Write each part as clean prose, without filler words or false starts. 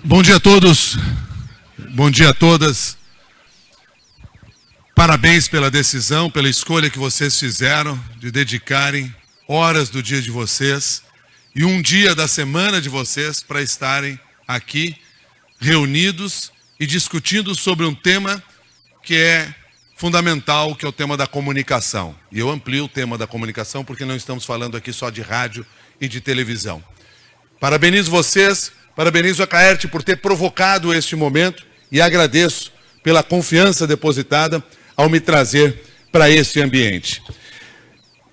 Bom dia a todos, bom dia a todas. Parabéns pela decisão, pela escolha que vocês fizeram de dedicarem horas do dia de vocês e um dia da semana de vocês para estarem aqui reunidos e discutindo sobre um tema que é fundamental, que é o tema da comunicação. E eu amplio o tema da comunicação porque não estamos falando aqui só de rádio e de televisão. Parabenizo vocês, parabenizo a Caerte por ter provocado este momento e agradeço pela confiança depositada ao me trazer para esse ambiente.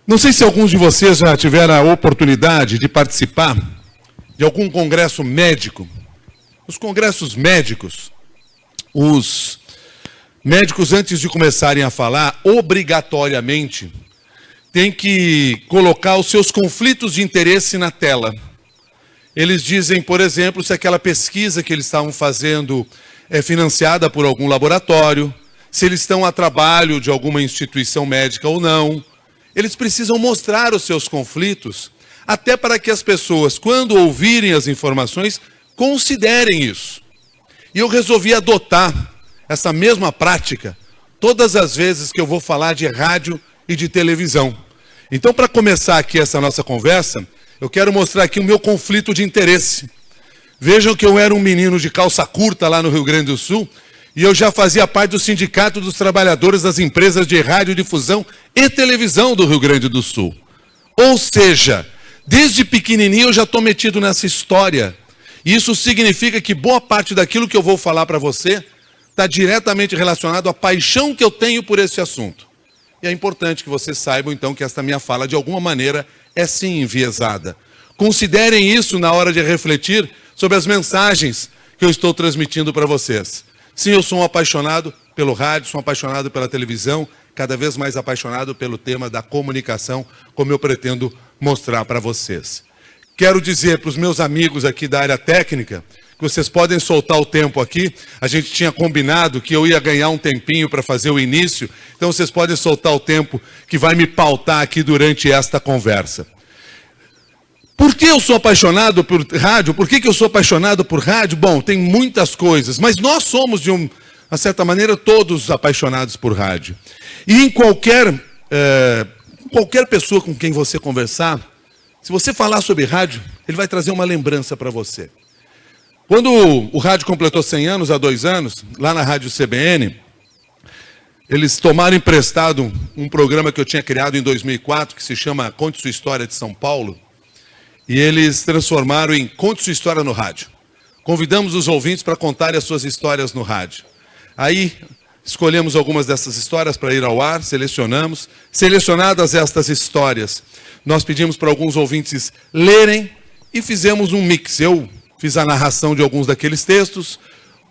Não sei se alguns de vocês já tiveram a oportunidade de participar de algum congresso médico. Os congressos médicos, os médicos, antes de começarem a falar, obrigatoriamente, têm que colocar os seus conflitos de interesse na tela. Eles dizem, por exemplo, se aquela pesquisa que eles estavam fazendo é financiada por algum laboratório, se eles estão a trabalho de alguma instituição médica ou não. Eles precisam mostrar os seus conflitos, até para que as pessoas, quando ouvirem as informações, considerem isso. E eu resolvi adotar essa mesma prática todas as vezes que eu vou falar de rádio e de televisão. Então, para começar aqui essa nossa conversa, eu quero mostrar aqui o meu conflito de interesse. Vejam que eu era um menino de calça curta lá no Rio Grande do Sul e eu já fazia parte do Sindicato dos Trabalhadores das Empresas de Radiodifusão e Televisão do Rio Grande do Sul. Ou seja, desde pequenininho eu já estou metido nessa história. E isso significa que boa parte daquilo que eu vou falar para você está diretamente relacionado à paixão que eu tenho por esse assunto. E é importante que vocês saibam, então, que esta minha fala, de alguma maneira, é sim enviesada. Considerem isso na hora de refletir sobre as mensagens que eu estou transmitindo para vocês. Sim, eu sou um apaixonado pelo rádio, sou um apaixonado pela televisão, cada vez mais apaixonado pelo tema da comunicação, como eu pretendo mostrar para vocês. Quero dizer para os meus amigos aqui da área técnica que vocês podem soltar o tempo aqui. A gente tinha combinado que eu ia ganhar um tempinho para fazer o início, então vocês podem soltar o tempo que vai me pautar aqui durante esta conversa. Por que eu sou apaixonado por rádio? Por que eu sou apaixonado por rádio? Bom, tem muitas coisas, mas nós somos, de uma certa maneira, todos apaixonados por rádio. E em qualquer pessoa com quem você conversar, se você falar sobre rádio, ele vai trazer uma lembrança para você. Quando o rádio completou 100 anos, há 2 anos, lá na Rádio CBN, eles tomaram emprestado um programa que eu tinha criado em 2004, que se chama Conte Sua História de São Paulo, e eles transformaram em Conte Sua História no Rádio. Convidamos os ouvintes para contarem as suas histórias no rádio. Aí, escolhemos algumas dessas histórias para ir ao ar, selecionamos. Selecionadas estas histórias, nós pedimos para alguns ouvintes lerem e fizemos um mix. Eu fiz a narração de alguns daqueles textos,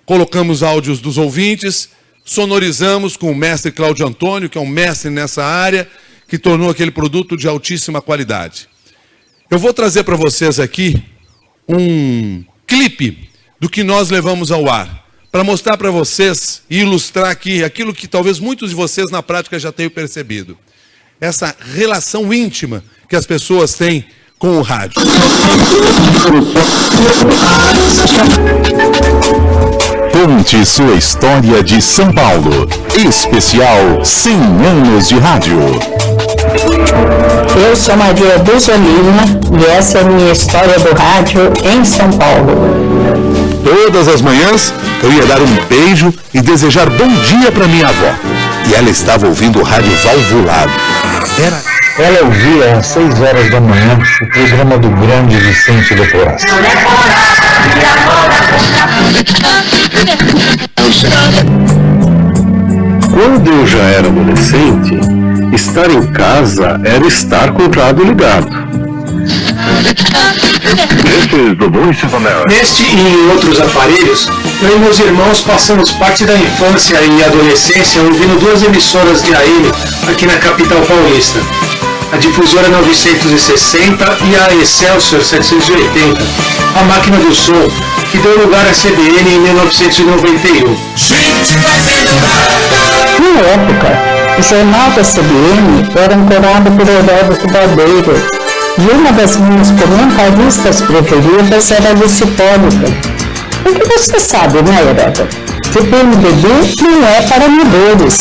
colocamos áudios dos ouvintes, sonorizamos com o mestre Cláudio Antônio, que é um mestre nessa área, que tornou aquele produto de altíssima qualidade. Eu vou trazer para vocês aqui um clipe do que nós levamos ao ar, para mostrar para vocês e ilustrar aqui aquilo que talvez muitos de vocês na prática já tenham percebido. Essa relação íntima que as pessoas têm com o rádio. Conte sua história de São Paulo. Especial 100 anos de rádio. Eu sou Maria Buzolina e essa é a minha história do rádio em São Paulo. Todas as manhãs eu ia dar um beijo e desejar bom dia para minha avó. E ela estava ouvindo o rádio valvulado. Ela ouvia às 6 horas da manhã o programa do grande Vicente de Porras. Quando eu já era adolescente, estar em casa era estar com o rádio ligado. Neste e em outros aparelhos, eu e meus irmãos passamos parte da infância e adolescência ouvindo 2 emissoras de AM aqui na capital paulista. A Difusora 960 e a Excelsior 780, a máquina do som, que deu lugar à CBN em 1991. Na época, o jornal da CBN era ancorado por Heródoto Barbeiro, e uma das minhas comentaristas preferidas era Lucy Hipólito. Porque você sabe, né, Heródoto, que o PMDB não é para amadores.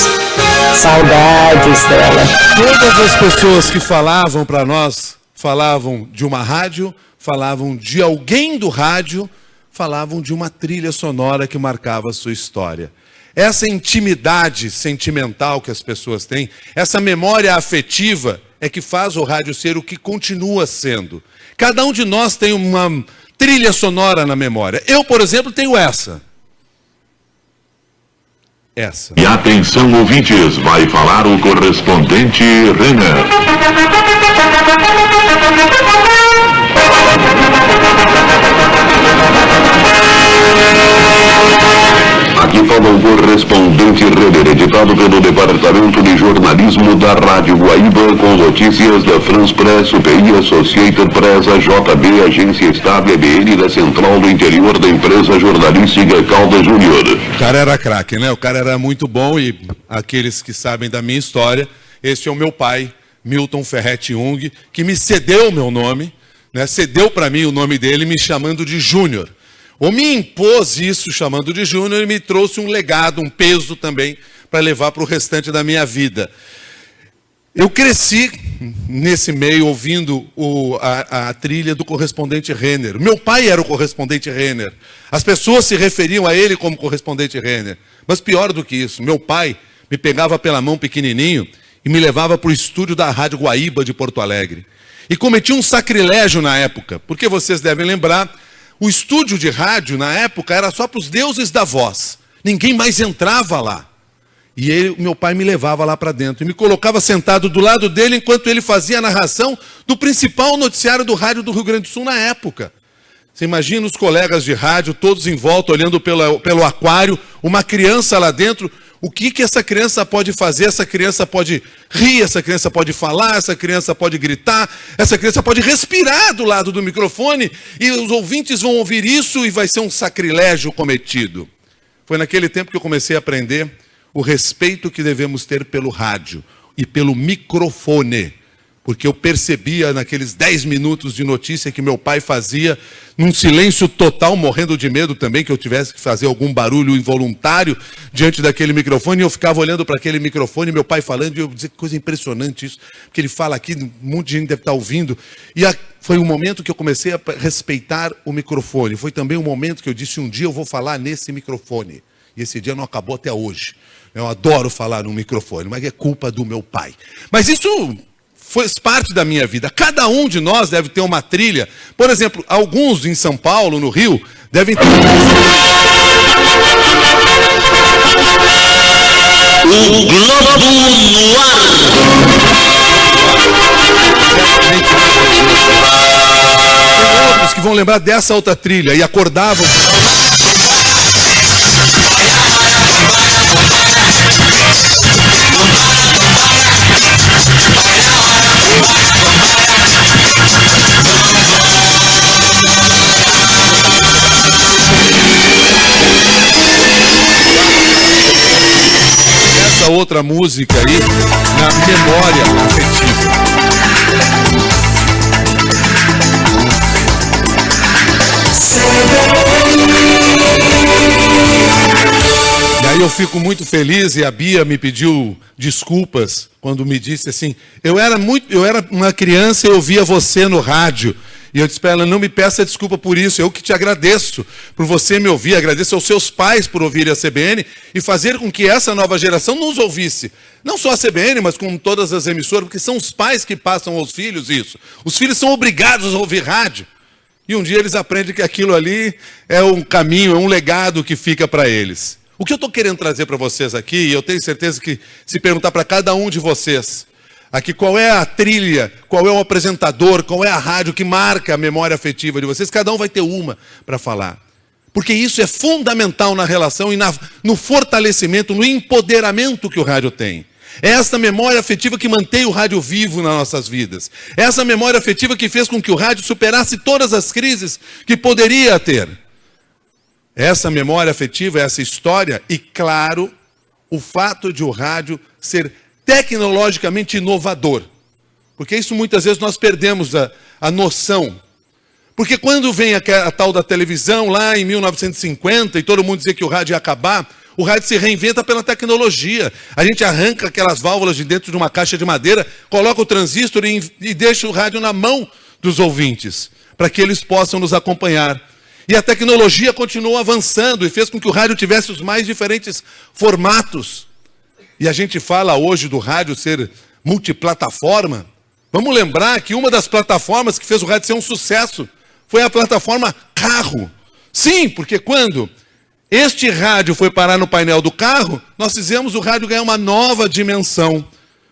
Saudades dela. Todas as pessoas que falavam para nós, falavam de uma rádio, falavam de alguém do rádio, falavam de uma trilha sonora que marcava a sua história. Essa intimidade sentimental que as pessoas têm, essa memória afetiva, é que faz o rádio ser o que continua sendo. Cada um de nós tem uma trilha sonora na memória. Eu, por exemplo, tenho essa. E atenção, ouvintes, vai falar o correspondente Renner. Aqui fala o correspondente Renner, editado pelo Departamento de Jornalismo da Rádio Guaíba, com notícias da France Press, UPI, Associated Press, JB, Agência Estado, EBN da Central do Interior da Empresa Jornalística Caldas Júnior. O cara era craque, né? O cara era muito bom e aqueles que sabem da minha história, esse é o meu pai, Milton Ferretti Jung, que me cedeu o meu nome, né? Cedeu para mim o nome dele me chamando de Júnior. Ou me impôs isso chamando de Júnior e me trouxe um legado, um peso também para levar para o restante da minha vida. Eu cresci nesse meio ouvindo a trilha do correspondente Renner. Meu pai era o correspondente Renner. As pessoas se referiam a ele como correspondente Renner. Mas pior do que isso, meu pai me pegava pela mão pequenininho e me levava para o estúdio da Rádio Guaíba de Porto Alegre. E cometi um sacrilégio na época, porque vocês devem lembrar, o estúdio de rádio, na época, era só para os deuses da voz. Ninguém mais entrava lá. E meu pai me levava lá para dentro e me colocava sentado do lado dele enquanto ele fazia a narração do principal noticiário do rádio do Rio Grande do Sul na época. Você imagina os colegas de rádio, todos em volta, olhando pelo aquário, uma criança lá dentro. O que essa criança pode fazer? Essa criança pode rir, essa criança pode falar, essa criança pode gritar, essa criança pode respirar do lado do microfone e os ouvintes vão ouvir isso e vai ser um sacrilégio cometido. Foi naquele tempo que eu comecei a aprender o respeito que devemos ter pelo rádio e pelo microfone. Porque eu percebia naqueles 10 minutos de notícia que meu pai fazia, num silêncio total, morrendo de medo também, que eu tivesse que fazer algum barulho involuntário diante daquele microfone, e eu ficava olhando para aquele microfone, meu pai falando, e eu dizia, que coisa impressionante isso, porque ele fala aqui, um monte de gente deve estar ouvindo. E foi um momento que eu comecei a respeitar o microfone. Foi também um momento que eu disse, um dia eu vou falar nesse microfone. E esse dia não acabou até hoje. Eu adoro falar no microfone, mas é culpa do meu pai. Mas isso faz parte da minha vida. Cada um de nós deve ter uma trilha. Por exemplo, alguns em São Paulo, no Rio, devem ter... O Globo no ar. Tem outros que vão lembrar dessa outra trilha e acordavam... Essa outra música aí na memória afetiva. E aí eu fico muito feliz e a Bia me pediu desculpas quando me disse assim, eu era uma criança e eu ouvia você no rádio. E eu disse para ela, não me peça desculpa por isso, eu que te agradeço por você me ouvir, agradeço aos seus pais por ouvirem a CBN e fazer com que essa nova geração nos ouvisse. Não só a CBN, mas como todas as emissoras, porque são os pais que passam aos filhos isso. Os filhos são obrigados a ouvir rádio. E um dia eles aprendem que aquilo ali é um caminho, é um legado que fica para eles. O que eu estou querendo trazer para vocês aqui, e eu tenho certeza que se perguntar para cada um de vocês, aqui qual é a trilha, qual é o apresentador, qual é a rádio que marca a memória afetiva de vocês, cada um vai ter uma para falar. Porque isso é fundamental na relação e no fortalecimento, no empoderamento que o rádio tem. É essa memória afetiva que mantém o rádio vivo nas nossas vidas. É essa memória afetiva que fez com que o rádio superasse todas as crises que poderia ter. Essa memória afetiva, essa história e, claro, o fato de o rádio ser tecnologicamente inovador. Porque isso muitas vezes nós perdemos a noção. Porque quando vem a tal da televisão, lá em 1950, e todo mundo dizia que o rádio ia acabar, o rádio se reinventa pela tecnologia. A gente arranca aquelas válvulas de dentro de uma caixa de madeira, coloca o transistor e deixa o rádio na mão dos ouvintes, para que eles possam nos acompanhar. E a tecnologia continuou avançando e fez com que o rádio tivesse os mais diferentes formatos. E a gente fala hoje do rádio ser multiplataforma. Vamos lembrar que uma das plataformas que fez o rádio ser um sucesso foi a plataforma carro. Sim, porque quando este rádio foi parar no painel do carro, nós fizemos o rádio ganhar uma nova dimensão.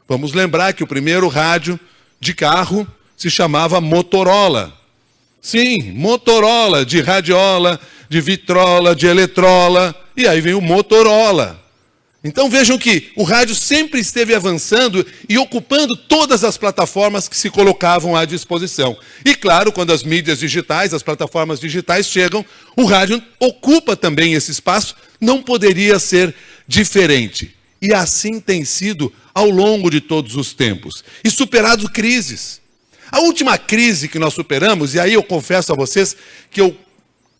Vamos lembrar que o primeiro rádio de carro se chamava Motorola. Sim, Motorola, de radiola, de vitrola, de eletrola, e aí vem o Motorola. Então vejam que o rádio sempre esteve avançando e ocupando todas as plataformas que se colocavam à disposição. E claro, quando as mídias digitais, as plataformas digitais chegam, o rádio ocupa também esse espaço, não poderia ser diferente. E assim tem sido ao longo de todos os tempos. E superado crises. A última crise que nós superamos, e aí eu confesso a vocês que eu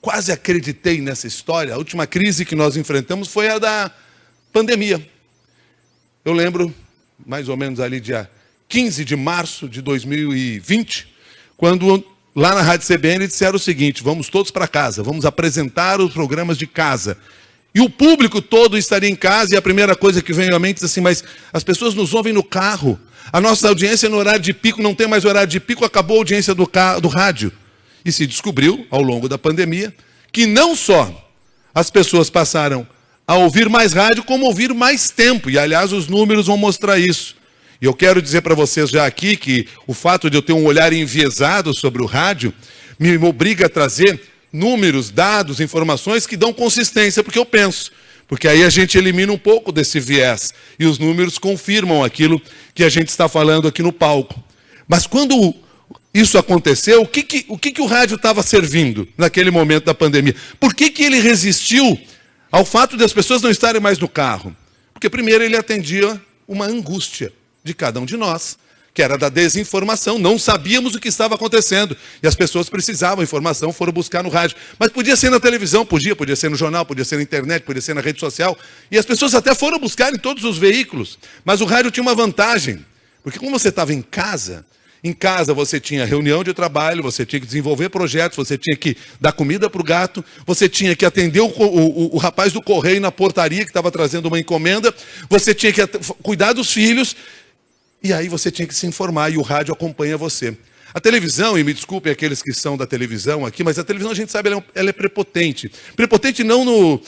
quase acreditei nessa história, a última crise que nós enfrentamos foi a da pandemia. Eu lembro, mais ou menos ali dia 15 de março de 2020, quando lá na Rádio CBN disseram o seguinte: vamos todos para casa, vamos apresentar os programas de casa. E o público todo estaria em casa, e a primeira coisa que veio à mente é assim: mas as pessoas nos ouvem no carro, a nossa audiência no horário de pico, não tem mais horário de pico, acabou a audiência do rádio. E se descobriu, ao longo da pandemia, que não só as pessoas passaram a ouvir mais rádio, como ouvir mais tempo. E, aliás, os números vão mostrar isso. E eu quero dizer para vocês já aqui que o fato de eu ter um olhar enviesado sobre o rádio me obriga a trazer números, dados, informações que dão consistência, porque eu penso. Porque aí a gente elimina um pouco desse viés. E os números confirmam aquilo que a gente está falando aqui no palco. Mas quando isso aconteceu, o que o rádio estava servindo naquele momento da pandemia? Por que ele resistiu ao fato de as pessoas não estarem mais no carro? Porque primeiro ele atendia uma angústia de cada um de nós, que era da desinformação. Não sabíamos o que estava acontecendo, e as pessoas precisavam de informação, foram buscar no rádio. Mas podia ser na televisão, podia ser no jornal, podia ser na internet, podia ser na rede social, e as pessoas até foram buscar em todos os veículos. Mas o rádio tinha uma vantagem, porque como você estava em casa você tinha reunião de trabalho, você tinha que desenvolver projetos, você tinha que dar comida para o gato, você tinha que atender o rapaz do correio na portaria que estava trazendo uma encomenda, você tinha que cuidar dos filhos, e aí você tinha que se informar, e o rádio acompanha você. A televisão, e me desculpem aqueles que são da televisão aqui, mas a televisão a gente sabe, ela é prepotente. Prepotente não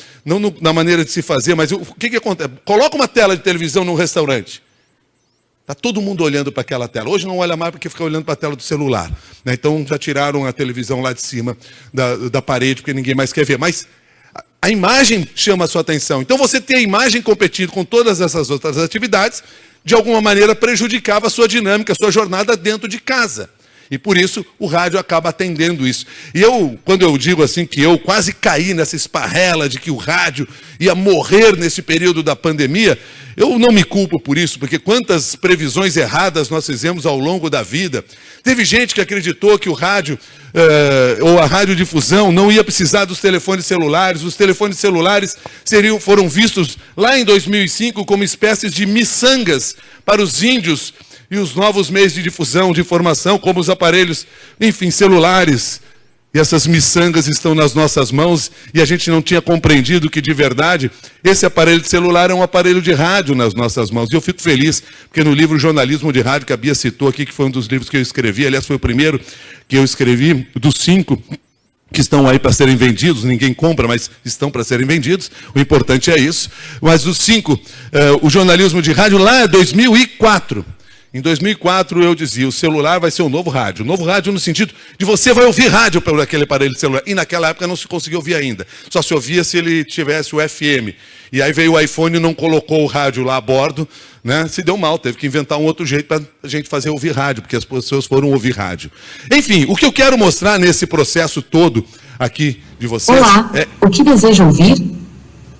na maneira de se fazer, mas o que acontece? Coloca uma tela de televisão num restaurante. Está todo mundo olhando para aquela tela. Hoje não olha mais porque fica olhando para a tela do celular. Né? Então já tiraram a televisão lá de cima da parede, porque ninguém mais quer ver. Mas a imagem chama a sua atenção. Então você ter a imagem competindo com todas essas outras atividades, de alguma maneira prejudicava a sua dinâmica, a sua jornada dentro de casa. E por isso o rádio acaba atendendo isso. E quando eu digo assim que eu quase caí nessa esparrela de que o rádio ia morrer nesse período da pandemia, eu não me culpo por isso, porque quantas previsões erradas nós fizemos ao longo da vida. Teve gente que acreditou que o rádio, ou a radiodifusão, não ia precisar dos telefones celulares. Os telefones celulares foram vistos lá em 2005 como espécies de miçangas para os índios e os novos meios de difusão, de informação, como os aparelhos, enfim, celulares. E essas miçangas estão nas nossas mãos, e a gente não tinha compreendido que, de verdade, esse aparelho de celular é um aparelho de rádio nas nossas mãos. E eu fico feliz, porque no livro Jornalismo de Rádio, que a Bia citou aqui, que foi um dos livros que eu escrevi, aliás, foi o primeiro que eu escrevi, dos 5 que estão aí para serem vendidos, ninguém compra, mas estão para serem vendidos, o importante é isso. Mas os 5, o Jornalismo de Rádio, lá é 2004. Em 2004 eu dizia, o celular vai ser o novo rádio. O novo rádio no sentido de você vai ouvir rádio por aquele aparelho de celular. E naquela época não se conseguia ouvir ainda. Só se ouvia se ele tivesse o FM. E aí veio o iPhone e não colocou o rádio lá a bordo, né? Se deu mal, teve que inventar um outro jeito para a gente fazer ouvir rádio, porque as pessoas foram ouvir rádio. Enfim, o que eu quero mostrar nesse processo todo aqui de vocês... Olá, o que deseja ouvir?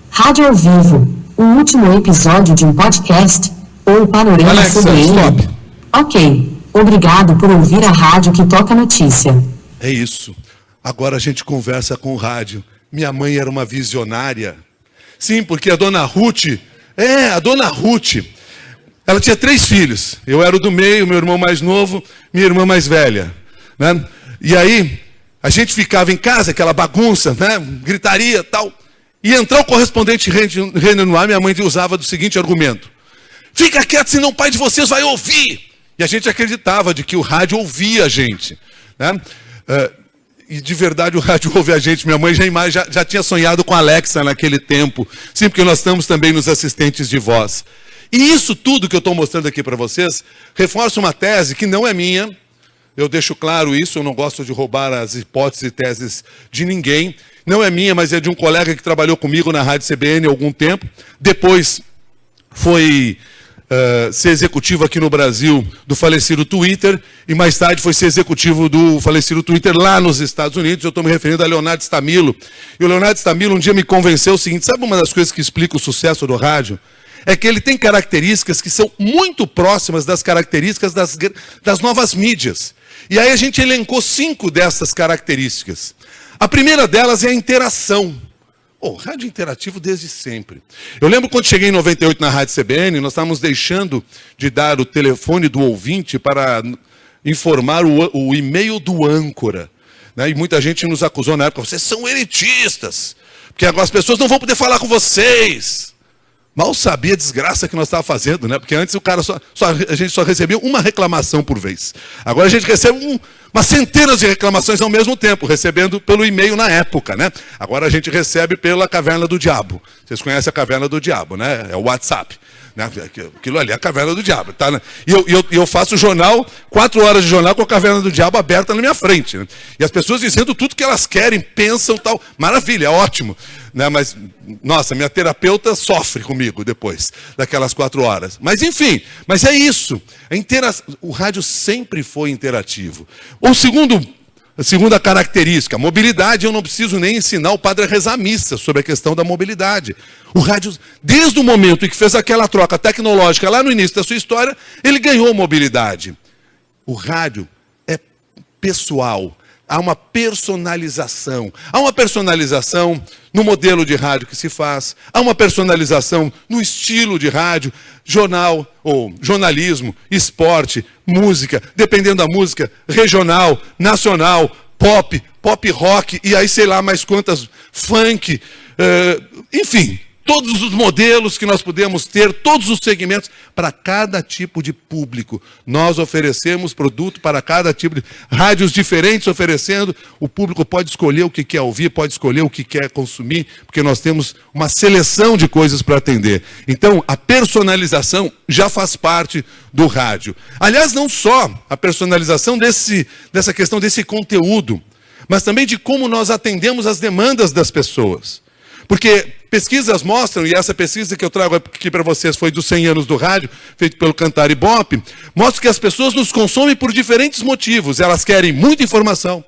Rádio ao vivo, o último episódio de um podcast... ou panorama Alexa, sobre ele. stop. Ok, obrigado por ouvir a rádio que toca notícia. É isso. agora a gente conversa com o rádio. Minha mãe era uma visionária. Sim, porque a dona Ruth, ela tinha 3 filhos. Eu era o do meio, meu irmão mais novo, minha irmã mais velha, né? E aí, a gente ficava em casa, aquela bagunça, né? Gritaria e tal. E entrar o correspondente Renner no ar, minha mãe usava do seguinte argumento: fica quieto, senão o pai de vocês vai ouvir. E a gente acreditava de que o rádio ouvia a gente, né? E de verdade o rádio ouve a gente. Minha mãe já tinha sonhado com a Alexa naquele tempo. Sim, porque nós estamos também nos assistentes de voz. E isso tudo que eu estou mostrando aqui para vocês reforça uma tese que não é minha. Eu deixo claro isso, eu não gosto de roubar as hipóteses e teses de ninguém. Não é minha, mas é de um colega que trabalhou comigo na Rádio CBN há algum tempo. Depois foi ser executivo aqui no Brasil do falecido Twitter. E mais tarde foi ser executivo do falecido Twitter lá nos Estados Unidos. Eu estou me referindo a Leonardo Stamilo. E o Leonardo Stamilo um dia me convenceu o seguinte: sabe uma das coisas que explica o sucesso do rádio? É que ele tem características que são muito próximas das características das novas mídias. E aí a gente elencou 5 dessas características. A primeira delas é a interação. Rádio interativo desde sempre. Eu lembro quando cheguei em 98 na Rádio CBN, nós estávamos deixando de dar o telefone do ouvinte para informar o e-mail do âncora, né? E muita gente nos acusou na época: vocês são elitistas, porque agora as pessoas não vão poder falar com vocês. Mal sabia a desgraça que nós estávamos fazendo, né? Porque antes a gente só recebia uma reclamação por vez. Agora a gente recebe umas centenas de reclamações ao mesmo tempo, recebendo pelo e-mail na época, né? Agora a gente recebe pela Caverna do Diabo. Vocês conhecem a Caverna do Diabo, né? É o WhatsApp, né? Aquilo ali é a Caverna do Diabo, tá? E eu faço jornal, 4 horas de jornal com a Caverna do Diabo aberta na minha frente, né? E as pessoas dizendo tudo que elas querem, pensam, tal. Maravilha, é ótimo, né? Mas, nossa, minha terapeuta sofre comigo depois daquelas 4 horas. Mas enfim, mas é isso. O rádio sempre foi interativo. A segunda característica, mobilidade. Eu não preciso nem ensinar o padre a rezar a missa sobre a questão da mobilidade. O rádio, desde o momento em que fez aquela troca tecnológica lá no início da sua história, ele ganhou mobilidade. O rádio é pessoal. Há uma personalização. Há uma personalização no modelo de rádio que se faz. Há uma personalização no estilo de rádio, jornal ou jornalismo, esporte, música, dependendo da música, regional, nacional, pop rock, e aí sei lá mais quantas, funk, enfim. Todos os modelos que nós podemos ter, todos os segmentos, para cada tipo de público. Nós oferecemos produto para cada tipo de... Rádios diferentes oferecendo, o público pode escolher o que quer ouvir, pode escolher o que quer consumir, porque nós temos uma seleção de coisas para atender. Então, a personalização já faz parte do rádio. Aliás, não só a personalização dessa questão desse conteúdo, mas também de como nós atendemos as demandas das pessoas. Porque pesquisas mostram, e essa pesquisa que eu trago aqui para vocês foi dos 100 anos do rádio, feito pelo Cantar Ibope, mostra que as pessoas nos consomem por diferentes motivos. Elas querem muita informação,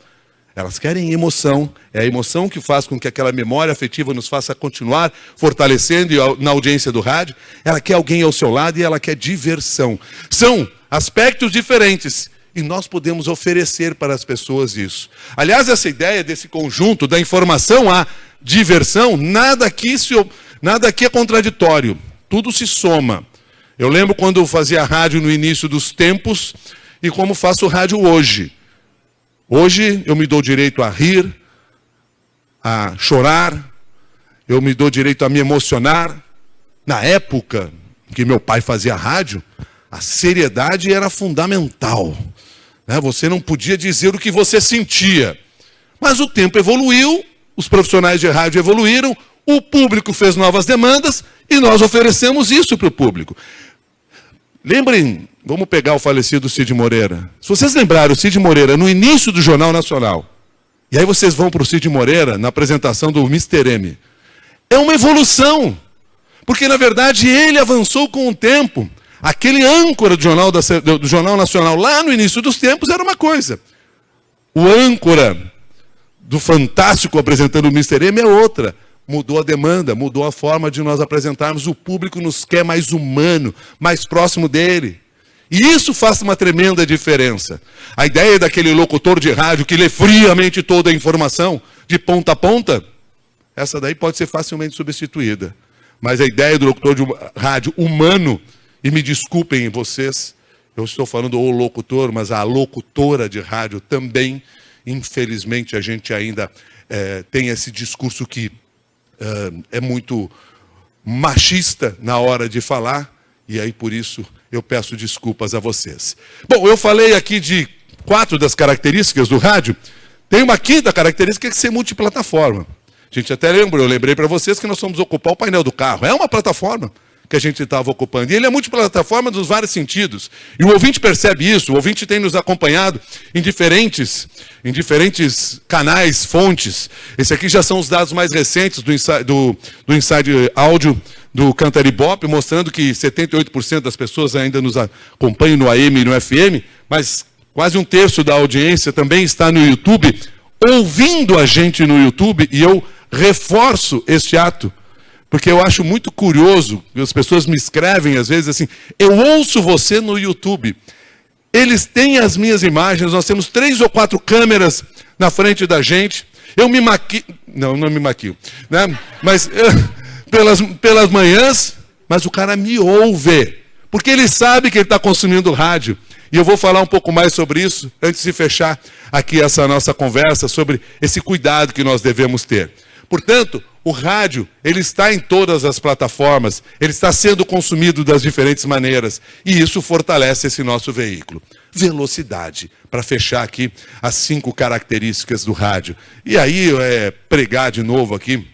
elas querem emoção. É a emoção que faz com que aquela memória afetiva nos faça continuar fortalecendo na audiência do rádio. Ela quer alguém ao seu lado e ela quer diversão. São aspectos diferentes. E nós podemos oferecer para as pessoas isso. Aliás, essa ideia desse conjunto da informação à diversão, nada aqui é contraditório. Tudo se soma. Eu lembro quando eu fazia rádio no início dos tempos e como faço rádio hoje. Hoje eu me dou direito a rir, a chorar, eu me dou direito a me emocionar. Na época que meu pai fazia rádio, a seriedade era fundamental. Você não podia dizer o que você sentia. Mas o tempo evoluiu, os profissionais de rádio evoluíram, o público fez novas demandas e nós oferecemos isso para o público. Lembrem, vamos pegar o falecido Cid Moreira. Se vocês lembrarem o Cid Moreira no início do Jornal Nacional, e aí vocês vão para o Cid Moreira na apresentação do Mr. M, é uma evolução. Porque, na verdade, ele avançou com o tempo. Aquele âncora do Jornal Nacional lá no início dos tempos era uma coisa. O âncora do Fantástico apresentando o Mr. M é outra. Mudou a demanda, mudou a forma de nós apresentarmos. O público nos quer mais humano, mais próximo dele. E isso faz uma tremenda diferença. A ideia daquele locutor de rádio que lê friamente toda a informação, de ponta a ponta, essa daí pode ser facilmente substituída. Mas a ideia do locutor de rádio humano, e me desculpem vocês, eu estou falando o locutor, mas a locutora de rádio também, infelizmente, a gente ainda tem esse discurso que é muito machista na hora de falar, e aí por isso eu peço desculpas a vocês. Bom, eu falei aqui de 4 das características do rádio, tem uma 5ª característica que é ser multiplataforma. A gente até eu lembrei para vocês que nós fomos ocupar o painel do carro, é uma plataforma que a gente estava ocupando, e ele é multiplataforma nos vários sentidos, e o ouvinte percebe isso, o ouvinte tem nos acompanhado em diferentes canais, fontes. Esse aqui já são os dados mais recentes do Inside Áudio do Cantar Ibope, mostrando que 78% das pessoas ainda nos acompanham no AM e no FM, mas quase 1/3 da audiência também está no YouTube, ouvindo a gente no YouTube, e eu reforço este ato, porque eu acho muito curioso, as pessoas me escrevem às vezes assim, eu ouço você no YouTube. Eles têm as minhas imagens, nós temos 3 ou 4 câmeras na frente da gente, eu me maquio, não me maquio, né? Mas pelas manhãs, mas o cara me ouve, porque ele sabe que ele está consumindo rádio. E eu vou falar um pouco mais sobre isso, antes de fechar aqui essa nossa conversa, sobre esse cuidado que nós devemos ter. Portanto, o rádio, ele está em todas as plataformas, ele está sendo consumido das diferentes maneiras, e isso fortalece esse nosso veículo. Velocidade, para fechar aqui as 5 características do rádio. E aí, pregar de novo aqui,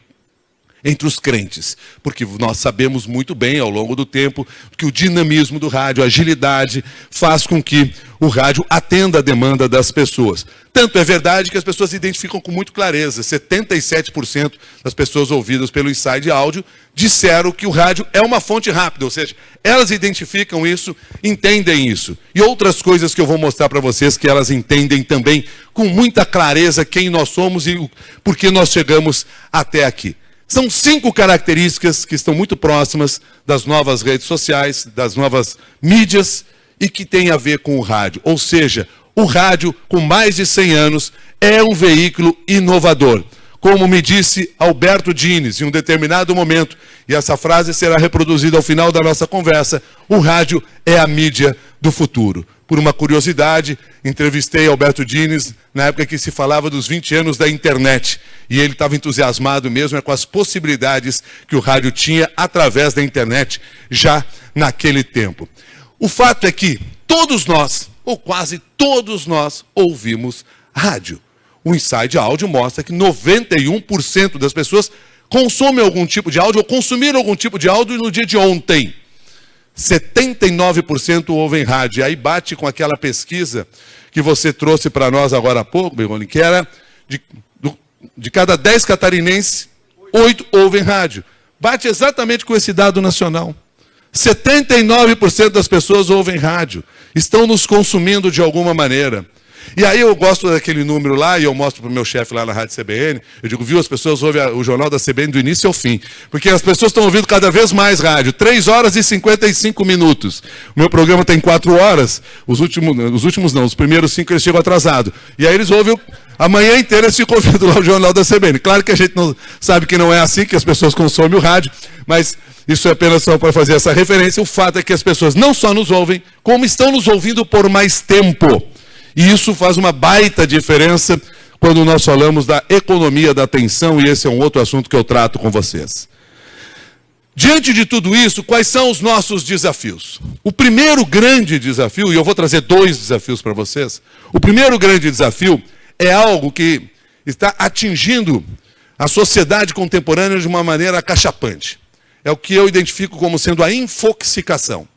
entre os crentes, porque nós sabemos muito bem ao longo do tempo que o dinamismo do rádio, a agilidade, faz com que o rádio atenda a demanda das pessoas. Tanto é verdade que as pessoas identificam com muita clareza, 77% das pessoas ouvidas pelo Inside Áudio disseram que o rádio é uma fonte rápida, ou seja, elas identificam isso, entendem isso. E outras coisas que eu vou mostrar para vocês que elas entendem também com muita clareza quem nós somos e por que nós chegamos até aqui. São 5 características que estão muito próximas das novas redes sociais, das novas mídias e que têm a ver com o rádio. Ou seja, o rádio, com mais de 100 anos, é um veículo inovador. Como me disse Alberto Dines em um determinado momento, e essa frase será reproduzida ao final da nossa conversa, o rádio é a mídia do futuro. Por uma curiosidade, entrevistei Alberto Dines na época que se falava dos 20 anos da internet. E ele estava entusiasmado mesmo com as possibilidades que o rádio tinha através da internet já naquele tempo. O fato é que todos nós, ou quase todos nós, ouvimos rádio. O Inside Áudio mostra que 91% das pessoas consomem algum tipo de áudio ou consumiram algum tipo de áudio no dia de ontem. 79% ouvem rádio. E aí bate com aquela pesquisa que você trouxe para nós agora há pouco, Berrone, que era de cada 10 catarinenses, 8 ouvem rádio. Bate exatamente com esse dado nacional. 79% das pessoas ouvem rádio. Estão nos consumindo de alguma maneira. E aí eu gosto daquele número lá, e eu mostro para o meu chefe lá na Rádio CBN, eu digo, viu, as pessoas ouvem o jornal da CBN do início ao fim, porque as pessoas estão ouvindo cada vez mais rádio, 3 horas e 55 minutos. O meu programa tem 4 horas, os primeiros 5 eles chegam atrasados. E aí eles ouvem a manhã inteira, eles ficam ouvindo lá o jornal da CBN. Claro que a gente não sabe que não é assim, que as pessoas consomem o rádio, mas isso é apenas só para fazer essa referência. O fato é que as pessoas não só nos ouvem, como estão nos ouvindo por mais tempo. E isso faz uma baita diferença quando nós falamos da economia da atenção, e esse é um outro assunto que eu trato com vocês. Diante de tudo isso, quais são os nossos desafios? O primeiro grande desafio, e eu vou trazer 2 desafios para vocês, o primeiro grande desafio é algo que está atingindo a sociedade contemporânea de uma maneira acachapante. É o que eu identifico como sendo a infoxicação.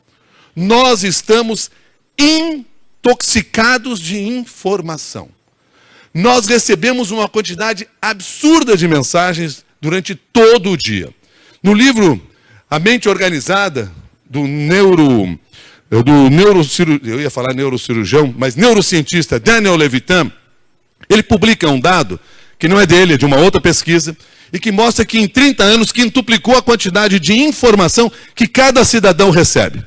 Nós estamos intoxicados de informação. Nós recebemos uma quantidade absurda de mensagens durante todo o dia. No livro A Mente Organizada, eu ia falar neurocirurgião, mas neurocientista Daniel Levitin, ele publica um dado, que não é dele, é de uma outra pesquisa, e que mostra que em 30 anos quintuplicou a quantidade de informação que cada cidadão recebe.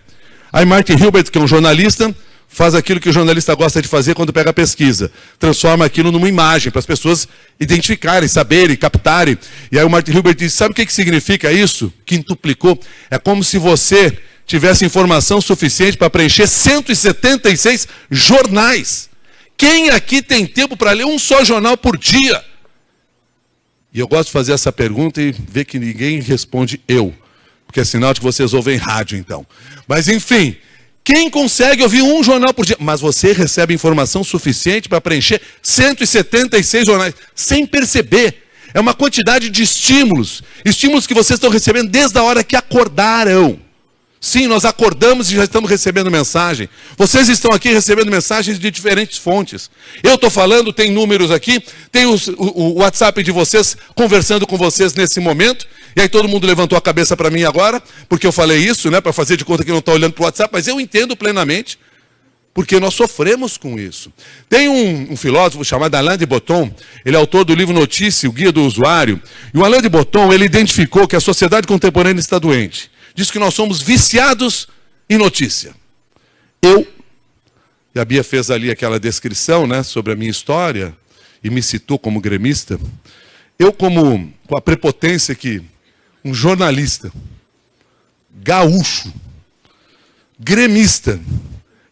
Aí Martin Hilbert, que é um jornalista, faz aquilo que o jornalista gosta de fazer quando pega a pesquisa. Transforma aquilo numa imagem, para as pessoas identificarem, saberem, captarem. E aí o Martin Hilbert diz, sabe o que significa isso? Quintuplicou. É como se você tivesse informação suficiente para preencher 176 jornais. Quem aqui tem tempo para ler um só jornal por dia? E eu gosto de fazer essa pergunta e ver que ninguém responde eu. Porque é sinal de que vocês ouvem rádio, então. Mas, enfim, quem consegue ouvir um jornal por dia? Mas você recebe informação suficiente para preencher 176 jornais, sem perceber. É uma quantidade de estímulos. Estímulos que vocês estão recebendo desde a hora que acordaram. Sim, nós acordamos e já estamos recebendo mensagem. Vocês estão aqui recebendo mensagens de diferentes fontes. Eu estou falando, tem números aqui, tem o WhatsApp de vocês conversando com vocês nesse momento. E aí todo mundo levantou a cabeça para mim agora, porque eu falei isso, né, para fazer de conta que não está olhando para o WhatsApp, mas eu entendo plenamente, porque nós sofremos com isso. Tem um filósofo chamado Alain de Botton, ele é autor do livro Notícia, o Guia do Usuário, e o Alain de Botton, ele identificou que a sociedade contemporânea está doente. Diz que nós somos viciados em notícia. E a Bia fez ali aquela descrição, né, sobre a minha história, e me citou como gremista. Eu, com a prepotência que um jornalista, gaúcho, gremista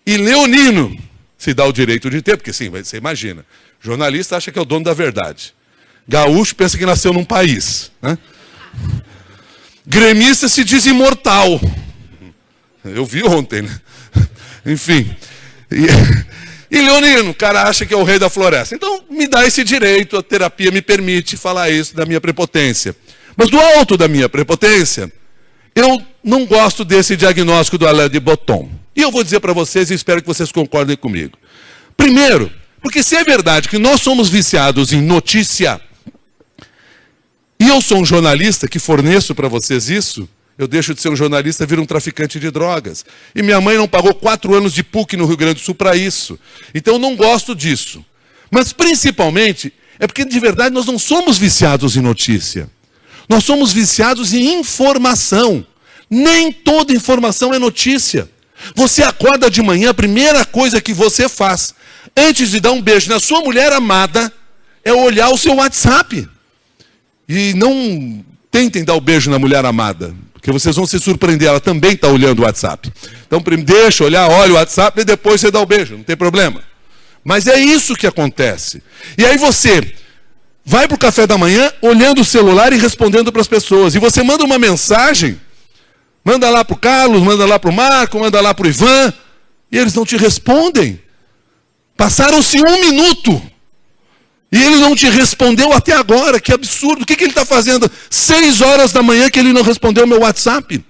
e leonino se dá o direito de ter, porque sim, você imagina, jornalista acha que é o dono da verdade. Gaúcho pensa que nasceu num país, né? Gremista se diz imortal. Eu vi ontem, né? Enfim. E leonino, o cara acha que é o rei da floresta. Então, me dá esse direito, a terapia me permite falar isso da minha prepotência. Mas do alto da minha prepotência, eu não gosto desse diagnóstico do Alain de Botton. E eu vou dizer para vocês, e espero que vocês concordem comigo. Primeiro, porque se é verdade que nós somos viciados em notícia, e eu sou um jornalista que forneço para vocês isso, eu deixo de ser um jornalista e viro um traficante de drogas. E minha mãe não pagou 4 anos de PUC no Rio Grande do Sul para isso. Então eu não gosto disso. Mas principalmente, é porque de verdade nós não somos viciados em notícia. Nós somos viciados em informação. Nem toda informação é notícia. Você acorda de manhã, a primeira coisa que você faz, antes de dar um beijo na sua mulher amada, é olhar o seu WhatsApp. E não tentem dar o beijo na mulher amada, porque vocês vão se surpreender, ela também está olhando o WhatsApp. Então, deixa olhar, olha o WhatsApp e depois você dá o beijo, não tem problema. Mas é isso que acontece. E aí você vai para o café da manhã olhando o celular e respondendo para as pessoas. E você manda uma mensagem, manda lá para o Carlos, manda lá para o Marco, manda lá para o Ivan, e eles não te respondem. Passaram-se 1 minuto. E ele não te respondeu até agora, que absurdo. O que ele está fazendo? 6 horas da manhã que ele não respondeu o meu WhatsApp.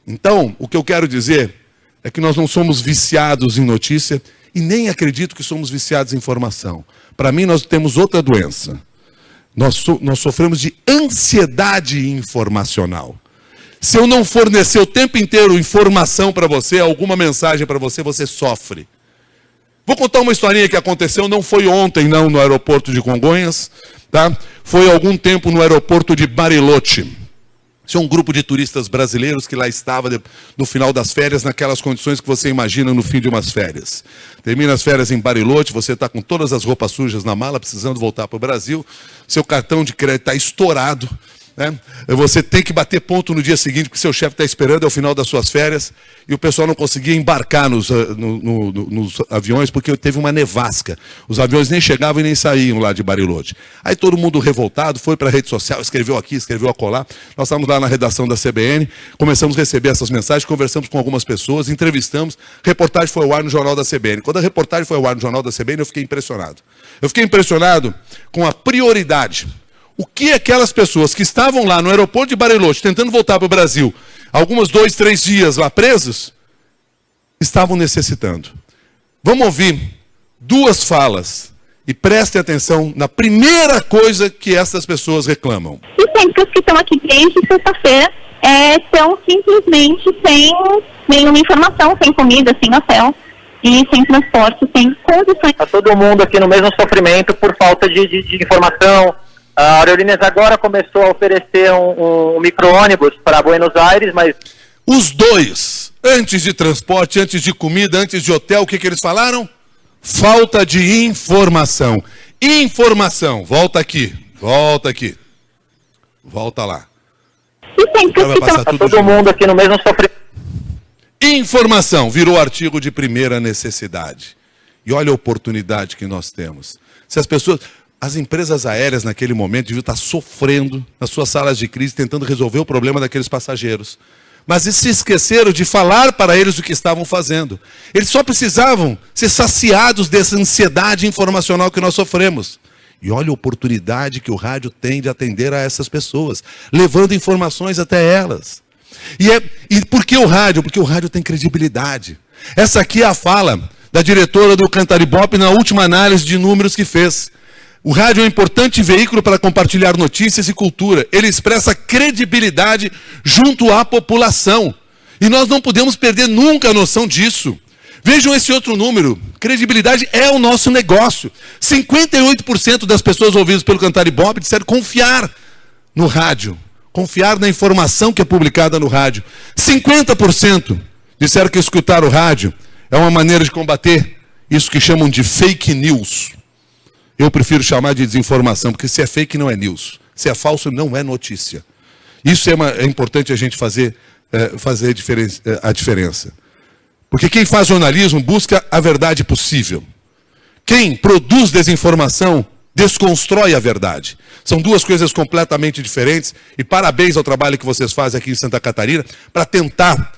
Então, o que eu quero dizer é que nós não somos viciados em notícia e nem acredito que somos viciados em informação. Para mim, nós temos outra doença. Nós sofremos de ansiedade informacional. Se eu não fornecer o tempo inteiro informação para você, alguma mensagem para você, você sofre. Vou contar uma historinha que aconteceu, não foi ontem não, no aeroporto de Congonhas, tá? Foi há algum tempo no aeroporto de Bariloche. Isso é um grupo de turistas brasileiros que lá estava no final das férias, naquelas condições que você imagina no fim de umas férias. Termina as férias em Bariloche, você está com todas as roupas sujas na mala, precisando voltar para o Brasil, seu cartão de crédito está estourado, né? Você tem que bater ponto no dia seguinte, porque seu chefe está esperando, é o final das suas férias, e o pessoal não conseguia embarcar nos aviões, porque teve uma nevasca. Os aviões nem chegavam e nem saíam lá de Bariloche. Aí todo mundo revoltado, foi para a rede social, escreveu aqui, escreveu acolá. Nós estávamos lá na redação da CBN, começamos a receber essas mensagens, conversamos com algumas pessoas, entrevistamos, reportagem foi ao ar no Jornal da CBN. Quando a reportagem foi ao ar no Jornal da CBN, eu fiquei impressionado. Eu fiquei impressionado com a prioridade. O que aquelas pessoas que estavam lá no aeroporto de Bariloche, tentando voltar para o Brasil, algumas 2, 3 dias lá presos, estavam necessitando. Vamos ouvir 2 falas e prestem atenção na primeira coisa que essas pessoas reclamam. Os centros que estão aqui desde sexta-feira estão simplesmente sem nenhuma informação, sem comida, sem hotel e sem transporte, sem condições. Está todo mundo aqui no mesmo sofrimento por falta de informação. A Aerolíneas agora começou a oferecer um micro-ônibus para Buenos Aires, mas... Os dois, Antes de transporte, antes de comida, antes de hotel, o que eles falaram? Falta de informação. Informação. Volta aqui. Volta lá. Vai passar tudo todo mundo aqui no mesmo sofrimento. Informação. Virou artigo de primeira necessidade. E olha a oportunidade que nós temos. Se as empresas aéreas naquele momento deviam estar sofrendo nas suas salas de crise, tentando resolver o problema daqueles passageiros. Mas eles se esqueceram de falar para eles o que estavam fazendo. Eles só precisavam ser saciados dessa ansiedade informacional que nós sofremos. E olha a oportunidade que o rádio tem de atender a essas pessoas, levando informações até elas. E por que o rádio? Porque o rádio tem credibilidade. Essa aqui é a fala da diretora do Cantaribope na última análise de números que fez. O rádio é um importante veículo para compartilhar notícias e cultura. Ele expressa credibilidade junto à população. E nós não podemos perder nunca a noção disso. Vejam esse outro número. Credibilidade é o nosso negócio. 58% das pessoas ouvidas pelo Cantaribope disseram confiar no rádio. Confiar na informação que é publicada no rádio. 50% disseram que escutar o rádio é uma maneira de combater isso que chamam de fake news. Eu prefiro chamar de desinformação, porque se é fake não é news. Se é falso não é notícia. Isso é importante a gente fazer a diferença. Porque quem faz jornalismo busca a verdade possível. Quem produz desinformação desconstrói a verdade. São duas coisas completamente diferentes. E parabéns ao trabalho que vocês fazem aqui em Santa Catarina para tentar